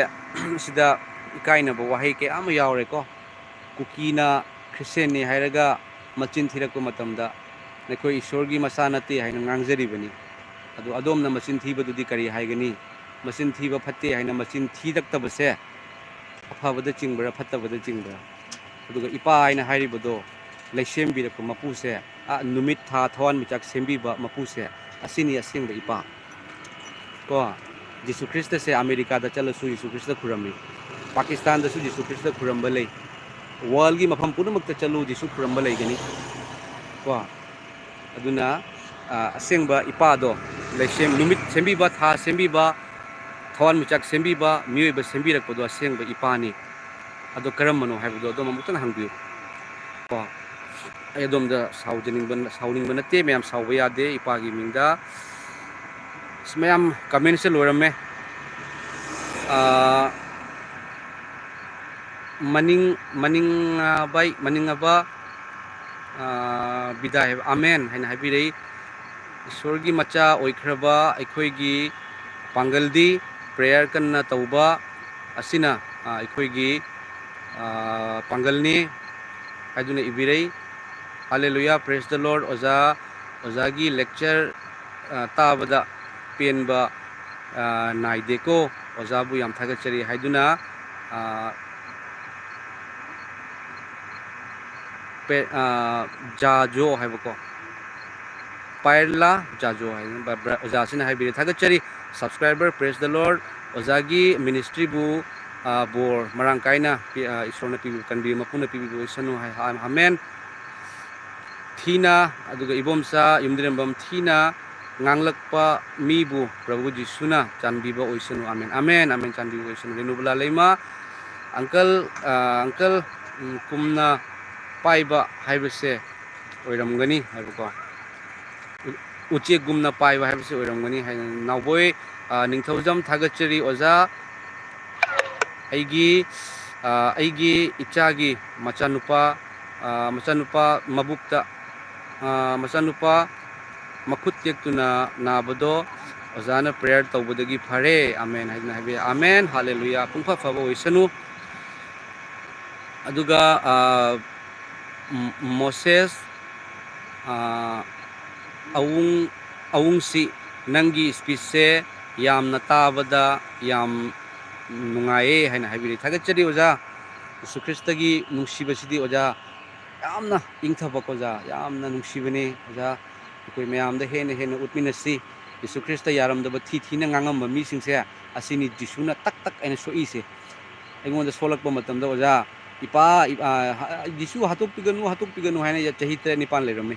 ꯁꯤꯗ ꯏꯀꯥꯏꯅꯕ ꯋꯥꯍꯩ ꯀꯌꯥ ꯑꯃ ꯌꯥꯎꯔꯦꯀꯣ ꯀꯨꯀꯤꯅ ꯈ꯭ꯔꯤꯁꯇꯦꯟꯅꯤ ꯍꯥꯏꯔꯒ ꯃꯆꯤꯟ ꯊꯤꯔꯛꯄ ꯃꯇꯝꯗ ꯑꯩꯈꯣꯏ ꯏꯁꯣꯔꯒꯤ ꯃꯆꯥ ꯅꯠꯇꯦ ꯍꯥꯏꯅ ꯉꯥꯡꯖꯔꯤꯕꯅꯤ ꯑꯗꯣ ꯑꯗꯣꯝꯅ ꯃꯆꯤꯟ ꯊꯤꯕꯗꯨꯗꯤ ꯀꯔꯤ ꯍꯥꯏꯒꯅꯤ मचिन थीब फत्ते है मचिन थीरक्तबसे अफबद चिंबरा फत्तबद चिंबरा अदुगा इपा आइना हारिबदो लैसेमबिरक मपुसे नुमित था थवान मिचाक सेंबिबा मपुसे असिनी असेंग इपा को जीसु ख्रिस्ट से अमेरिका दा चलसु जीसु ख्रिस्ट खुरमी पाकिस्तान दसु जीसु ख्रिस्ट खुरंब लई वर्ल्ड की मफम पुनमक चलु जीसु खुरंब लईगनी को अदुना असेंबा इपादो लैसेम नुमित सेंबिबा था सेंबिबा थवान मिचाक सेंबिबा मियोइबा सेंबिरकपदो असेंबा इपानी अदो करमनो हाइबदो अदो ममुतन हंगबियो को अदोमदा साउनिंग नते मैम साउबा यादे इपागी मिंदा मैम कमेंट से लोरमे मनिंगबा विदाय आमेन है हाइबिरई ईश्वर की मचा ओइख्रबा अखोइगी पांगलदी प्रेयर कन्ना तौबा असिना अखोइगी पांगलनी हाइदुना इबिरई हालेलुया प्रेज द लॉर्ड ओजा ओजागी लेक्चर ताबदा पेनबा नाइदेको ओजाबु याम थागचरी हाइदुना जाजो हाइबको पायरला जाजो है ओजा सिना हाइबिरे थागचरी सब्सक्राइबर प्रेज द लॉर्ड ओजागी मिनिस्ट्री बु बोर मरांग काइना ईश्वरना पिबि कनबि मपुना पिबि ओइसनु है आमेन थीना अदुगा इबोमसा युमदिरंबम थीना nganglakpa mibu प्रभु जिसुना चानबिबा ओइसनु आमेन आमेन आमेन चानबिबा ओइसनु रेनुबला लेमा अंकल अंकल कुमना पाइबा हाइबसे ओइरमगनी हाइबको उचे गुमना पाइबा हाइबसे ओइरमगनी हाइ नावबोय निंगथौजम थागचरी ओजा अइगी इचागी मचानुपा मबुक्ता मचानुपा मखुत तेक्तुना नाबदो ओजाना प्रेयर तौबदगी फरे आमेन हाइना हाइबे आमेन हालेलुया पुंफा फबो ओइसनु अदुगा मोसेस अवुंसी नंगी स्पीच से यामना ताबदा याम नुंगाए हाइना हाइबिरे थागचरी ओजा यीशु ख्रिस्टगी नुंसीबसिदी ओजा यामना इंगथबको ओजा यामना नुंसीबने ओजा कोई मैम हेन उतमिनसी यीशु ख्रिस्ट यारमदब थीना ngangamब मीसिंगसे असिनी जिसुना तक तक अने सोईसे अइगोंद सोलकप मतमदा ओजा इपा जिसु हातोकपिगनु हाइना चही 3 निपान लेरमे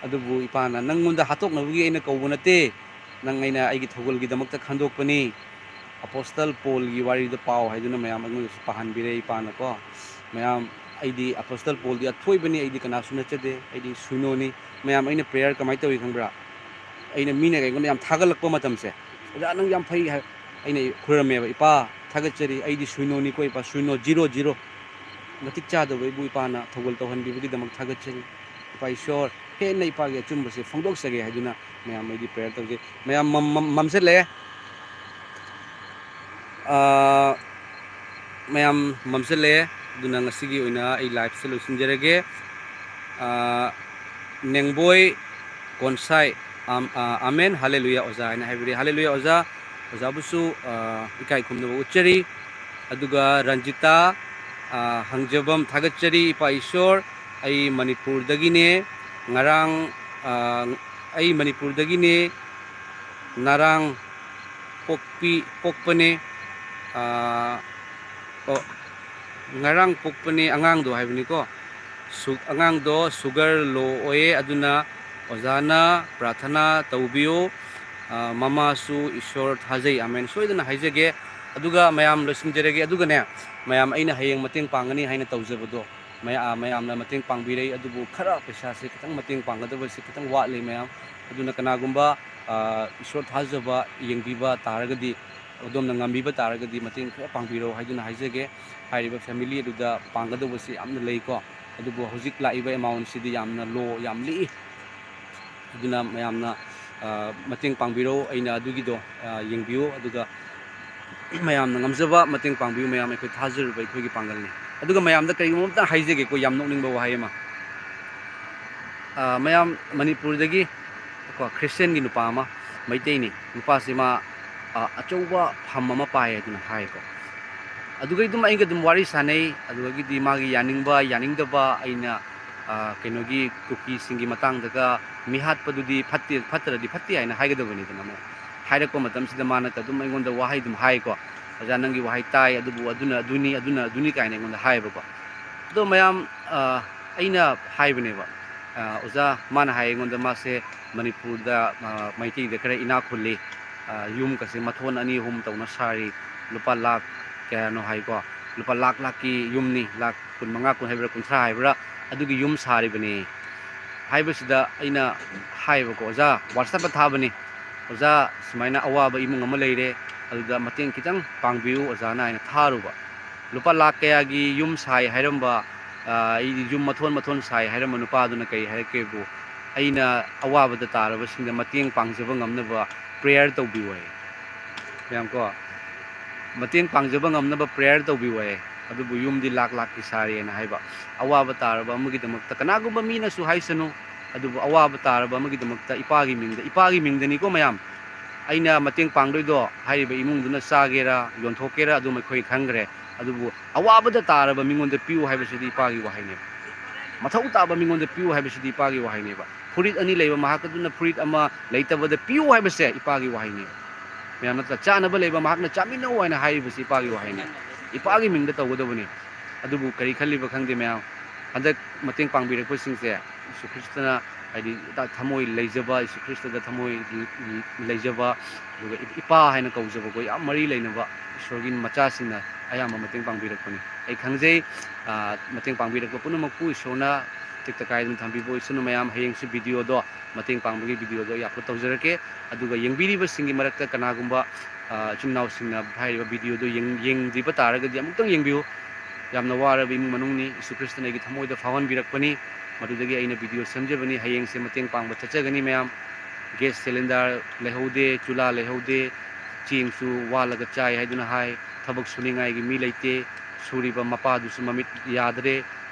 अदुबु इपाना नंगोंद हातोकनबगी अइना कौब नते नंग अइना आइगी थौगलगी दमकता खंदोकपनी अपोस्टल पोलगी वारीद पाव हाइदुना मैम अइगोंद पाहनबिरे इपाना को ma'am अइदी apostle पोलदी अथोइबनी अइदी Kanasu नचदे अइदी सुनोनी ma'am अइना prayer कमाइ तौई खंबरा अइना मीना कइगोंद याम थागलकप मतमसे ओजा नंग याम फै अइना खुरमेबा इपा थागचरी अइदी सुनोनी को इपा सुनो 00 मतिक चादबो इबु इपाना थौगल तौहनबिबगी दमक थागचरी इपा ईश्वर हेन इपागे चुम्बसे फोंदोकसगे हाइदुना मैम अइदी प्रेयर तौजे मैम ममसेले मैम ममसेले दुना ngasiगी ओइना ai live se losinjerege नेंगबोय कॉन्साई आमेन हालेलुया ओजा है हाइबिरे हालेलुया ओजा ओजाबुसु इकाई खुमनबो उच्चरी अदुगा रंजिता हंगजबम थागचरी इपा ईश्वर आई Manipur दगिने ngarang I Manipur दगिने नारांग पोकपने ngarang pokpane angang do haibni ko angang do sugar low oye aduna ozana prathana taubiyo ꯃꯃꯥꯁꯨ ꯏꯁꯣꯔ ꯊꯥꯖꯩ ꯑꯃꯦꯟ ꯁꯣꯏꯗꯅ ꯍꯥꯏꯖꯒꯦ ꯑꯗꯨꯒ ꯃꯌꯥꯝ ꯂꯣꯏꯁꯤꯟꯖꯔꯒꯦ ꯑꯗꯨꯒꯅꯦ ꯃꯌꯥꯝ ꯑꯩꯅ ꯍꯌꯦꯡ ꯃꯇꯦꯡ ꯄꯥꯡꯒꯅꯤ ꯍꯥꯏꯅ ꯇꯧꯖꯕꯗꯣ ꯃꯌꯥꯝꯅ ꯃꯇꯦꯡ ꯄꯥꯡꯕꯤꯔꯩ ꯑꯗꯨꯕꯨ ꯈꯔ ꯄꯩꯁꯥꯁꯦ ꯈꯤꯇꯪ ꯃꯇꯦꯡ ꯄꯥꯡꯒꯗꯕꯁꯤ ꯈꯤꯇꯪ ꯋꯥꯠꯂꯤ ꯃꯌꯥꯝ ꯑꯗꯨꯅ ꯀꯅꯥꯒꯨꯝꯕ ꯏꯁꯣꯔ ꯊꯥꯖꯕ ꯌꯦꯡꯕꯤꯕ ꯇꯥꯔꯒꯗꯤ ꯑꯗꯣꯝꯅ ꯉꯝꯕꯤꯕ ꯇꯥꯔꯒꯗꯤ ꯃꯇꯦꯡ ꯈꯔ ꯄꯥꯡꯕꯤꯔꯣ ꯍꯥꯏꯗꯨꯅ ꯍꯥꯏꯖꯒꯦ ꯍꯥꯏꯔꯤꯕ ꯐꯦꯃꯤꯂꯤ ꯑꯗꯨꯗ ꯄꯥꯡꯒꯗꯧꯕꯁꯤ ꯌꯥꯝꯅ ꯂꯩꯀꯣ ꯑꯗꯨꯕꯨ ꯍꯧꯖꯤꯛ ꯂꯥꯛꯏꯕ ꯑꯦꯃꯥꯎꯟꯁꯤꯗꯤ ꯌꯥꯝꯅ ꯂꯣ ꯌꯥꯝ ꯂꯤꯛꯏ ꯑꯗꯨꯅ ꯃꯌꯥꯝꯅ ꯃꯇꯦꯡ ꯄꯥꯡꯕꯤꯔꯣ ꯑꯩꯅ ꯑꯗꯨꯒꯤꯗꯣ ꯌꯦꯡꯕꯤꯌꯨ ꯑꯗꯨꯒ ꯃꯌꯥꯝꯅ ꯉꯝꯖꯕ ꯃꯇꯦꯡ ꯄꯥꯡꯕꯤꯌꯨ ꯃꯌꯥꯝ ꯑꯩꯈꯣꯏ ꯊꯥꯖꯔꯨꯕ ꯑꯩꯈꯣꯏꯒꯤ ꯄꯥꯡꯒꯜꯅꯤ ꯑꯗꯨꯒ ꯃꯌꯥꯝꯗ ꯀꯔꯤꯒꯨꯝꯕ ꯑꯃꯇ ꯍꯥꯏꯖꯒꯦꯀꯣ ꯌꯥꯝ ꯅꯣꯛꯅꯤꯡꯕ ꯋꯥꯍꯩ ꯑꯃ ꯃꯌꯥꯝ ꯃꯅꯤꯄꯨꯔꯗꯒꯤ ꯀꯣ ꯈ꯭ꯔꯤꯁꯇꯦꯟꯒꯤ ꯅꯨꯄꯥ ꯑꯃ ꯃꯩꯇꯩꯅꯤ ꯅꯨꯄꯥꯁꯤ ꯃꯥ ꯑꯆꯧꯕ ꯐꯝ ꯑꯃ ꯄꯥꯏ ꯍꯥꯏꯗꯨꯅ ꯍꯥꯏꯀꯣ ꯑꯗꯨꯒ ꯑꯗꯨꯝ ꯑꯩꯒ ꯑꯗꯨꯝ ꯋꯥꯔꯤ ꯁꯥꯟꯅꯩ ꯑꯗꯨꯗꯒꯤꯗꯤ ꯃꯥꯒꯤ ꯌꯥꯅꯤꯡꯕ ꯌꯥꯅꯤꯡꯗꯕ ꯑꯩꯅ ꯀꯩꯅꯣꯒꯤ ꯀꯨꯀꯤꯁꯤꯡꯒꯤ ꯃꯇꯥꯡꯗꯒ ꯃꯤꯍꯥꯠꯄꯗꯨꯗꯤ ꯐꯠꯇ꯭ꯔꯗꯤ ꯐꯠꯇꯦ ꯍꯥꯏꯅ ꯍꯥꯏꯒꯗꯕꯅꯤꯗꯅ ꯑꯃꯨꯛ ꯍꯥꯏꯔꯛꯄ ꯃꯇꯝꯁꯤꯗ ꯃꯥꯅ ꯑꯗꯨꯝ ꯑꯩꯉꯣꯟꯗ ꯋꯥꯍꯩ ꯑꯗꯨꯝ ꯍꯥꯏꯀꯣ ꯑꯣꯖꯥ ꯅꯪꯒꯤ ꯋꯥꯍꯩ ꯇꯥꯏ ꯑꯗꯨꯕꯨ ꯑꯗꯨꯅꯤ ꯀꯥꯏꯅ ꯑꯩꯉꯣꯟꯗ ꯍꯥꯏꯌꯦꯕꯀꯣ ꯑꯗꯣ ꯃꯌꯥꯝ ꯑꯩꯅ ꯍꯥꯏꯕꯅꯦꯕ ꯑꯣꯖꯥ ꯃꯥꯅ ꯍꯥꯏ ꯑꯩꯉꯣꯟꯗ ꯃꯥꯁꯦ ꯃꯅꯤꯄꯨꯔꯗ ꯃꯩꯇꯩꯗ ꯈꯔ ꯏꯅꯥꯛ ꯈꯨꯜꯂꯤ ꯌꯨꯝꯒꯁꯦ ꯃꯊꯣꯟ 2-3 ꯇꯧꯅ ꯁꯥꯔꯤ ꯂꯨꯄꯥ ꯂꯥꯛ ꯀꯌꯥꯅꯣ ꯍꯥꯏꯀꯣ ꯂꯨꯄꯥ ꯂꯥꯛꯀꯤ ꯌꯨꯝꯅꯤ ꯂꯥꯛ 15 ꯍꯥꯏꯕ꯭ꯔꯥ 30 ꯍꯥꯏꯕ꯭ꯔꯥ ꯑꯗꯨꯒꯤ ꯌꯨꯝ ꯁꯥꯔꯤꯕꯅꯤ ꯍꯥꯏꯕꯁꯤꯗ ꯑꯩꯅ ꯍꯥꯏꯕꯀꯣ ꯑꯣꯖꯥ ꯋꯥꯠꯁꯑꯦꯞꯇ ꯊꯥꯕꯅꯤ ꯑꯣꯖꯥ ꯁꯨꯃꯥꯏꯅ ꯑꯋꯥꯕ ꯏꯃꯨꯡ ꯑꯃ ꯂꯩꯔꯦ ꯑꯗꯨꯗ ꯃꯇꯦꯡ khitang ꯄꯥꯡꯕꯤꯌꯨ ꯑꯣꯖꯥꯅ ꯍꯥꯏꯅ ꯊꯥꯔꯨꯕ ꯂꯨꯄꯥ ꯂꯥꯛ ꯀꯌꯥꯒꯤ ꯌꯨꯝ ꯁꯥꯏ ꯍꯥꯏꯔꯝꯕ ꯑꯩ ꯌꯨꯝ ꯃꯊꯣꯟ ꯁꯥꯏ ꯍꯥꯏꯔꯝꯕ ꯅꯨꯄꯥꯗꯨꯅ ꯀꯔꯤ ꯍꯥꯏꯔꯛꯀꯦꯕꯨ ꯑꯩꯅ ꯑꯋꯥꯕꯗ ꯇꯥꯔꯕꯁꯤꯡꯗ ꯃꯇꯦꯡ ꯄꯥꯡꯖꯕ ꯉꯝꯅꯕ ꯄ꯭ꯔꯦꯌꯔ ꯇꯧꯕꯤꯌꯨ ꯍꯥꯏ ꯃꯌꯥꯝ ꯀꯣ ꯃꯇꯦꯡ ꯄꯥꯡꯖꯕ ꯉꯝꯅꯕ ꯄ꯭ꯔꯦꯌꯔ ꯇꯧꯕꯤꯌꯨ ꯍꯥꯏ ꯑꯗꯨꯕꯨ ꯌꯨꯝꯗꯤ ꯂꯥꯛꯀꯤ ꯁꯥꯔꯦꯅ ꯍꯥꯏꯕ ꯑꯋꯥꯕ ꯇꯥꯔꯕ ꯑꯃꯒꯤꯗꯃꯛꯇ ꯀꯅꯥꯒꯨꯝꯕ ꯃꯤꯅꯁꯨ ꯍꯥꯏꯁꯅꯨ ꯑꯗꯨꯕꯨ ꯑꯋꯥꯕ ꯇꯥꯔꯕ ꯑꯃꯒꯤꯗꯃꯛꯇ ꯏꯄꯥꯒꯤ ꯃꯤꯡꯗꯅꯤꯀꯣ ꯃꯌꯥꯝ ꯑꯩꯅ ꯃꯇꯦꯡ ꯄꯥꯡꯗꯣꯏꯗꯣ ꯍꯥꯏꯔꯤꯕ ꯏꯃꯨꯡꯗꯨꯅ ꯆꯥꯒꯦꯔꯥ ꯌꯣꯟꯊꯣꯛꯀꯦꯔꯥ ꯑꯗꯨꯝ ꯑꯩꯈꯣই ꯈꯪꯈ꯭ꯔꯦ ꯑꯗꯨꯕꯨ ꯑꯋꯥꯕꯗ ꯇꯥꯔꯕ ꯃꯤꯉꯣꯟꯗ ꯄꯤꯌꯨ ꯍꯥꯏꯕꯁꯤꯗꯤ ꯏꯄꯥꯒꯤ ꯋꯥꯍꯩꯅꯦꯕ ꯃꯊꯧ ꯇꯥꯕ ꯃꯤꯉꯣꯟꯗ ꯄꯤꯌꯨ ꯍꯥꯏꯕꯁꯤꯗꯤ ꯏꯄꯥꯒꯤ ꯋꯥꯍꯩꯅꯦꯕ ꯐꯨꯔꯤꯠ 2 ꯂꯩꯕ ꯃꯍꯥꯛꯀꯗꯨꯅ ꯐꯨꯔꯤꯠ ꯑꯃ ꯂꯩꯇꯕꯗ ꯄꯤꯌꯨ ꯍꯥꯏꯕꯁꯦ ꯏꯄꯥꯒꯤ ꯋꯥꯍꯩꯅꯦꯕ ꯃꯌꯥꯝ ꯅꯠꯇ꯭ꯔ ꯆꯥꯅꯕ ꯂꯩꯕ ꯃꯍꯥꯛꯅ ꯆꯥꯃꯤꯟꯅꯧ ꯍꯥꯏꯅ ꯍꯥꯏꯔꯤꯕꯁꯤ ꯏꯄꯥꯒꯤ ꯋꯥꯍꯩꯅꯦ ꯏꯄꯥꯒꯤ ꯃꯤꯡꯗ ꯇꯧꯒꯗꯕꯅꯤ ꯑꯗꯨꯕꯨ ꯀꯔꯤ ꯈꯜꯂꯤꯕ ꯈꯪꯗꯦ ꯃꯌꯥꯝ ꯍꯟꯗꯛ ꯃꯇꯦꯡ ꯄꯥꯡꯕꯤꯔꯛꯄꯁꯤꯡꯁꯦ ꯌꯤꯁꯨ ꯈ꯭ꯔꯤꯁꯇꯅ ꯍꯥꯏꯗꯤ ꯊꯃꯣꯏ ꯂꯩꯖꯕ ꯌꯤꯁꯨ ꯈ꯭ꯔꯤꯁꯇꯗ ꯊꯃꯣꯏ ꯂꯩꯖꯕ ꯑꯗꯨꯒ ꯏꯄꯥ ꯍꯥꯏꯅ ꯀꯧꯖꯕꯀꯣ ꯌꯥꯝ ꯃꯔꯤ ꯂꯩꯅꯕ ꯏꯁꯣꯔꯒꯤ ꯃꯆꯥꯁꯤꯡꯅ ꯑꯌꯥꯝꯕ ꯃꯇꯦꯡ ꯄꯥꯡꯕꯤꯔꯛꯄꯅꯤ ꯑꯩ ꯈꯪꯖꯩ ꯃꯇꯦꯡ ꯄꯥꯡꯕꯤꯔꯛꯄ ꯄꯨꯝꯅꯃꯛꯄꯨ ꯏꯁꯣꯔꯅ ꯇꯦꯛꯇ ꯀꯥꯏꯗꯅ ꯊꯝꯕꯤꯕ ꯑꯣꯏꯁꯅꯨ ꯃꯌꯥꯝ ꯍꯌꯦꯡꯁꯨ ꯚꯤꯗꯤꯑꯣꯗꯣ ꯃꯇꯦꯡ ꯄꯥꯡꯕꯒꯤ ꯚꯤꯗꯤꯑꯣꯗꯣ ꯑꯩ ꯑꯞꯂꯣꯗ ꯇꯧꯖꯔꯛꯀꯦ ꯑꯗꯨꯒ ꯌꯦꯡꯕꯤꯔꯤꯕꯁꯤꯡꯒꯤ ꯃꯔꯛꯇ ꯀꯅꯥꯒꯨꯝꯕ ꯏꯆꯤꯟ ꯏꯅꯥꯎꯁꯤꯡꯅ ꯍꯥꯏꯔꯤꯕ ꯚꯤꯗꯤꯑꯣꯗꯣ ꯌꯦꯡꯗ꯭ꯔꯤꯕ ꯇꯥꯔꯒꯗꯤ ꯑꯃꯨꯛꯇꯪ ꯌꯦꯡꯕꯤꯌꯨ ꯌꯥꯝꯅ ꯋꯥꯔꯕ ꯏꯃꯨꯡ ꯃꯅꯨꯡꯅꯤ ꯌꯤꯁꯨ ꯈ꯭ꯔꯤꯁꯇꯅ ꯑꯩꯒꯤ ꯊꯃꯣꯏꯗ ꯐꯥꯎꯍꯟꯕꯤꯔꯛꯄꯅꯤ ꯃꯗꯨꯗꯒꯤ ꯑꯩꯅ ꯚꯤꯗꯤꯑꯣ ꯁꯦꯝꯖꯕꯅꯤ ꯍꯌꯦꯡꯁꯦ ꯃꯇꯦꯡ ꯄꯥꯡꯕ ꯆꯠꯆꯒꯅꯤ ꯃꯌꯥꯝ ꯒꯦꯁ ꯁꯤꯂꯤꯟꯗꯔ ꯂꯩꯍꯧꯗꯦ ꯆꯨꯂꯥ ꯂꯩꯍꯧꯗꯦ ꯆꯦꯡꯁꯨ ꯋꯥꯜꯂꯒ ꯆꯥꯏ ꯍꯥꯏꯗꯨꯅ ꯍꯥꯏ ꯊꯕꯛ ꯁꯨꯅꯤꯡꯉꯥꯏꯒꯤ ꯃꯤ ꯂꯩꯇꯦ ꯁꯨꯔꯤꯕ ꯃꯄꯥꯗꯨꯁꯨ ꯃꯃꯤꯠ ꯌꯥꯗ꯭ꯔꯦ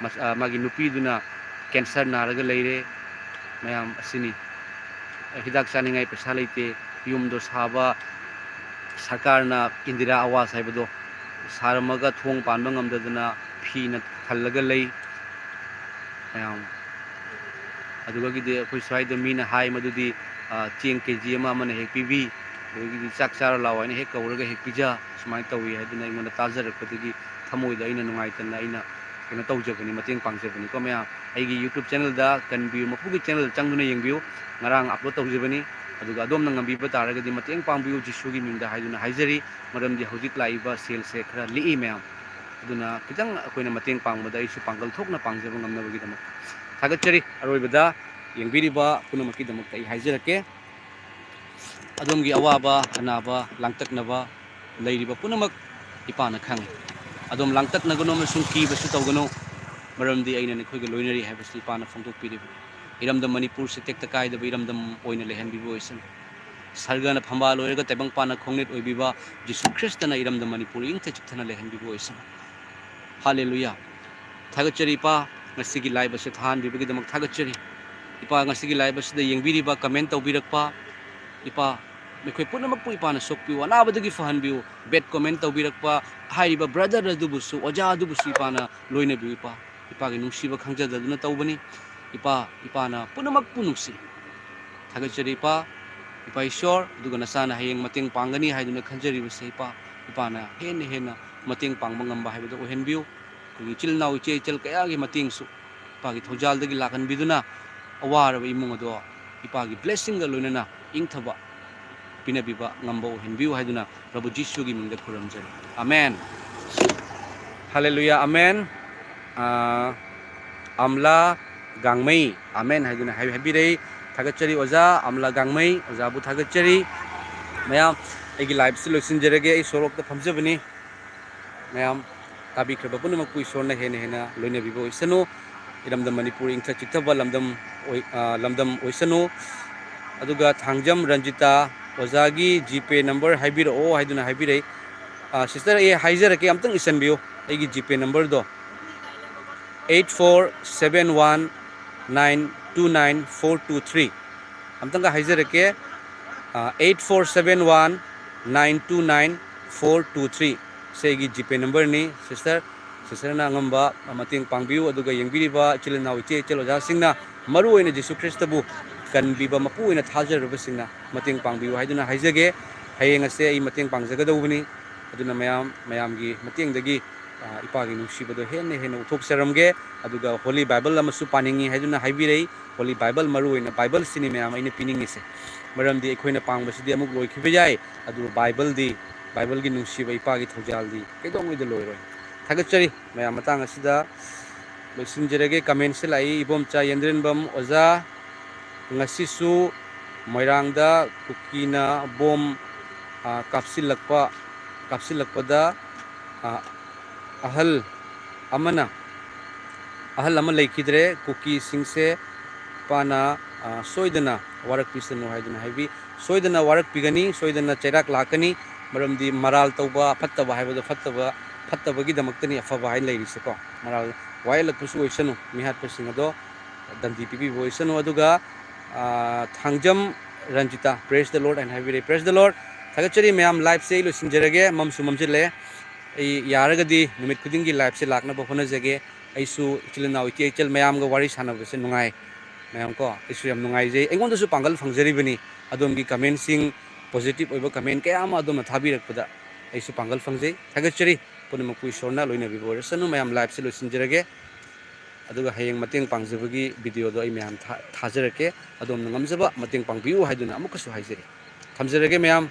ꯃꯥꯒꯤ ꯅꯨꯄꯤꯗꯨꯅ ꯀꯦꯟꯁꯔ ꯅꯥꯔꯒ ꯂꯩꯔꯦ ꯃꯌꯥꯝ ꯑꯁꯤꯅꯤ ꯍꯤꯗꯥꯛ ꯆꯥꯅꯤꯡꯉꯥꯏ ꯄꯩꯁꯥ ꯂꯩꯇꯦ ꯌꯨꯝꯗꯣ ꯁꯥꯕ ꯁꯔꯀꯥꯔꯅ ꯏꯟꯗꯤꯔꯥ ꯑꯋꯥꯁ ꯍꯥꯏꯕꯗꯣ ꯁꯥꯔꯝꯃꯒ ꯊꯣꯡ ꯄꯥꯟꯕ ꯉꯝꯗꯗꯅ ꯐꯤꯅ ꯈꯜꯂꯒ ꯂꯩ ꯃꯌꯥꯝ ꯑꯗꯨꯒꯤꯗꯤ ꯑꯩꯈꯣꯏ ꯁ꯭ꯋꯥꯏꯗ ꯃꯤꯅ ꯍꯥꯏ ꯃꯗꯨꯗꯤ ꯆꯦꯡ KG ꯑꯃꯅ ꯍꯦꯛ ꯄꯤꯕꯤ ꯑꯗꯨꯗꯒꯤꯗꯤ ꯆꯥꯛ ꯆꯥꯔ ꯂꯥꯛꯑꯣ ꯍꯥꯏꯅ ꯍꯦꯛ ꯀꯧꯔꯒ ꯍꯦꯛ ꯄꯤꯖ ꯁꯨꯃꯥꯏꯅ ꯇꯧꯋꯤ ꯍꯥꯏꯗꯨꯅ ꯑꯩꯉꯣꯟꯗ ꯇꯥꯖꯔꯛꯄꯗꯒꯤ ꯊꯃꯣꯏꯗ ꯑꯩꯅ ꯅꯨꯡꯉꯥꯏꯇꯅ ꯑꯩꯅ ꯀꯩꯅꯣ ꯇꯧꯖꯕꯅꯤ ꯃꯇꯦꯡ ꯄꯥꯡꯖꯕꯅꯤꯀꯣ ꯃꯌꯥꯝ ꯑꯩꯒꯤ YouTube ꯆꯦꯅꯦꯜꯗ ꯀꯟꯕꯤꯌꯨ ꯃꯄꯨꯒꯤ ꯆꯦꯅꯦꯜꯗ ꯆꯪꯗꯨꯅ ꯌꯦꯡꯕꯤꯌꯨ ꯉꯔꯥꯡ ꯑꯞꯂꯣꯗ ꯇꯧꯖꯕꯅꯤ ꯑꯗꯨꯒ ꯑꯗꯣꯝꯅ ꯉꯝꯕꯤꯕ ꯇꯥꯔꯒꯗꯤ ꯃꯇꯦꯡ ꯄꯥꯡꯕꯤꯌꯨ ꯖꯤꯁꯨꯒꯤ ꯃꯤꯡꯗ ꯍꯥꯏꯗꯨꯅ ꯍꯥꯏꯖꯔꯤ ꯃꯔꯝꯗꯤ ꯍꯧꯖꯤꯛ ꯂꯥꯛꯏꯕ ꯁꯦꯜꯁꯦ ꯈꯔ ꯂꯤꯛꯏ ꯃꯌꯥꯝ ꯑꯗꯨꯅ khitang ꯑꯩꯈꯣꯏꯅ ꯃꯇꯦꯡ ꯄꯥꯡꯕꯗ ꯑꯩꯁꯨ ꯄꯥꯡꯒꯜ ꯊꯣꯛꯅ ꯄꯥꯡꯖꯕ ꯉꯝꯅꯕꯒꯤꯗꯃꯛ ꯊꯥꯒꯠꯆꯔꯤ ꯑꯔꯣꯏꯕꯗ ꯌꯦꯡꯕꯤꯔꯤꯕ ꯄꯨꯝꯅꯃꯛꯀꯤꯗꯃꯛꯇ ꯑꯩ ꯍꯥꯏꯖꯔꯛꯀꯦ ꯑꯗꯣꯝꯒꯤ ꯑꯋꯥꯕ ꯑꯅꯥꯕ ꯂꯥꯡꯇꯛꯅꯕ ꯂꯩꯔꯤꯕ ꯄꯨꯝꯅꯃꯛ ꯏꯄꯥꯅ ꯈꯪꯉꯤ ꯑꯗꯣꯝ ꯂꯥꯡꯇꯛꯅꯒꯅꯨ ꯑꯃꯁꯨꯡ ꯀꯤꯕꯁꯨ ꯇꯧꯒꯅꯨ ꯃꯔꯝꯗꯤ ꯑꯩꯅ ꯅꯈꯣꯏꯒ ꯂꯣꯏꯅꯔꯤ ꯍꯥꯏꯕꯁꯤ ꯏꯄꯥꯅ ꯐꯣꯡꯗꯣꯛꯄꯤꯔꯤꯕꯅꯤ ꯏꯔꯝꯗꯝ ꯃꯅꯤꯄꯨꯔꯁꯤ ꯇꯦꯛꯇ ꯀꯥꯏꯗꯕ ꯏꯔꯝꯗꯝ ꯑꯣꯏꯅ ꯂꯩꯍꯟꯕꯤꯕ ꯑꯣꯏꯁꯅꯨ ꯁꯔꯒꯅ ꯐꯝꯕꯥꯜ ꯑꯣꯏꯔꯒ ꯇꯥꯏꯕꯪꯄꯥꯟꯅ ꯈꯣꯡꯅꯦꯠ ꯑꯣꯏꯕꯤꯕ ꯖꯤꯁꯨ ꯈ꯭ꯔꯤꯁꯇꯅ ꯏꯔꯝꯗꯝ ꯃꯅꯤꯄꯨꯔ ꯏꯪꯊ ꯆꯤꯛꯊꯅ ꯂꯩꯍꯟꯕꯤꯕ ꯑꯣꯏꯁꯅꯨ ꯍꯥꯂꯦꯂꯨꯌꯥ ꯊꯥꯒꯠꯆꯔꯤ ꯏꯄꯥ ꯉꯁꯤꯒꯤ ꯂꯥꯏꯚ ꯑꯁꯤ ꯊꯥꯍꯟꯕꯤꯕꯒꯤꯗꯃꯛ ꯊꯥꯒꯠꯆꯔꯤ ꯏꯄꯥ ꯉꯁꯤꯒꯤ ꯂꯥꯏꯚ ꯑꯁꯤꯗ ꯌꯦꯡꯕꯤꯔꯤꯕ ꯀꯃꯦꯟ ꯇꯧꯕꯤꯔꯛꯄ ꯏꯄꯥ ꯑꯩꯈꯣꯏ ꯄꯨꯝꯅꯃꯛꯄꯨ ꯏꯄꯥꯅ ꯁꯣꯛꯄꯤꯌꯨ ꯑꯅꯥꯕꯗꯒꯤ ꯐꯍꯟꯕꯤꯌꯨ ꯕꯦꯠ ꯀꯣꯃꯦꯟ ꯇꯧꯕꯤꯔꯛꯄ ꯍꯥꯏꯔꯤꯕ ꯕ꯭ꯔꯗꯔ ꯑꯗꯨꯕꯨꯁꯨ ꯑꯣꯖꯥ ꯑꯗꯨꯕꯨꯁꯨ ꯏꯄꯥꯅ ꯂꯣꯏꯅꯕꯤꯌꯨ ꯏꯄꯥꯒꯤ ꯅꯨꯡꯁꯤꯕ ꯈꯪꯖꯗꯗꯨꯅ ꯇꯧꯕꯅꯤ ꯏꯄꯥꯅ ꯄꯨꯝꯅꯃꯛꯄꯨ ꯅꯨꯡꯁꯤ ꯊꯥꯒꯠꯆꯔꯤ ꯏꯄꯥ ꯏꯁꯣꯔ ꯑꯗꯨꯒ ꯅꯆꯥꯅ ꯍꯌꯦꯡ ꯃꯇꯦꯡ ꯄꯥꯡꯒꯅꯤ ꯍꯥꯏꯗꯨꯅ ꯈꯟꯖꯔꯤꯕꯁꯦ ꯏꯄꯥꯅ ꯍꯦꯟꯅ ꯃꯇꯦꯡ ꯄꯥꯡꯕ ꯉꯝꯕ ꯍꯥꯏꯕꯗꯨ ꯑꯣꯏꯍꯟꯕꯤꯌꯨ ꯑꯩꯈꯣꯏꯒꯤ ꯏꯆꯤꯜ ꯏꯅꯥꯎ ꯏꯆꯦ ꯏꯆꯜ ꯀꯌꯥꯒꯤ ꯃꯇꯦꯡꯁꯨ ꯏꯄꯥꯒꯤ ꯊꯧꯖꯥꯜꯗꯒꯤ ꯂꯥꯛꯍꯟꯕꯤꯗꯨꯅ ꯑꯋꯥꯔꯕ ꯏꯃꯨꯡ ꯑꯗꯣ ꯏꯄꯥꯒꯤ ꯕ꯭ꯂꯦꯁꯤꯡꯒ ꯂꯣꯏꯅꯅ ꯏꯪꯊꯕ पिनबीबा ngamba ohenbiu haiduna Prabhu Jisu gi mingda khuramjari amen hallelujah amen amla gangmei amen haiduna habirei thagachari oza amla gangmei oza bu thagachari mayam egi live se loisinjarage ei sorok ta phamjabani mayam tabi khaba punama pui sorna hena loina bibo isanu iramdam manipur ingtha chiktaba lamdam oisanu aduga thangjam ranjita ozagi gpay number haibiro haiduna haibirei sister e haizarake amtang isanbiyo egi gpay number do 84719294423 amtanga haizarake 84719294423 segi gpay number ni sister na ngamba mating pangbiu aduga yengbiriba chilena uche cheloja singna maru oina Jesu Christ bu kan biba mapu oina thajarba singna mating pangbiu haiduna haizage hayeng ase ai mating pangjagadawbani aduna mayam gi mating dagi ipagi nusibado henne uthoksaramge aduga holy bible amasu paningi haiduna haibirei holy bible maru oina bible sini mayam aina piningi se maramdi ekhoina pangbasidi amuk loikhibe jai adu bible gi nungsiba ipagi thojaldi kedongida loiroi thagachari mayam matang asida loisinjerage comment se lai ibomcha yendrenbam oza ngasisu moirangda kukina bom kapsilakpada ahal ama leikidre kuki singse pana soidana warak pisanu haiduna haibi soidana warak pigani soidana cherak lakani maramdi maral tauba fattaba haibado fattaba gi damaktani afaba hai leirisi ko maral wailak pusu oisanu mihat pusingado dandi pipi boisanu aduga thangjam ranjita praise the lord and have praise the lord thagachari mayam live se lo sinjarage mamsu mamjile ai yaragadi numit khudingi live se lakna ba hona jage aisu chilna uti chel mayam ga wari sana bese nungai mayam ko isu yam nungai je engon su pangal phangjari bani adom gi comment sing positive oiba comment kaya ama adom na thabi rakpada aisu pangal phangjai thagachari punima pui sorna loina bibor sanu mayam live se lo sinjarage aduga hayeng mateng pangjabagi video do ai mayam thajarake adom ngamjaba mateng pangbiu haiduna amukasu haijari thamjarage mayam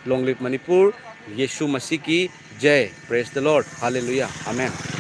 long live Manipur Yesu Masih ki jai praise the Lord hallelujah amen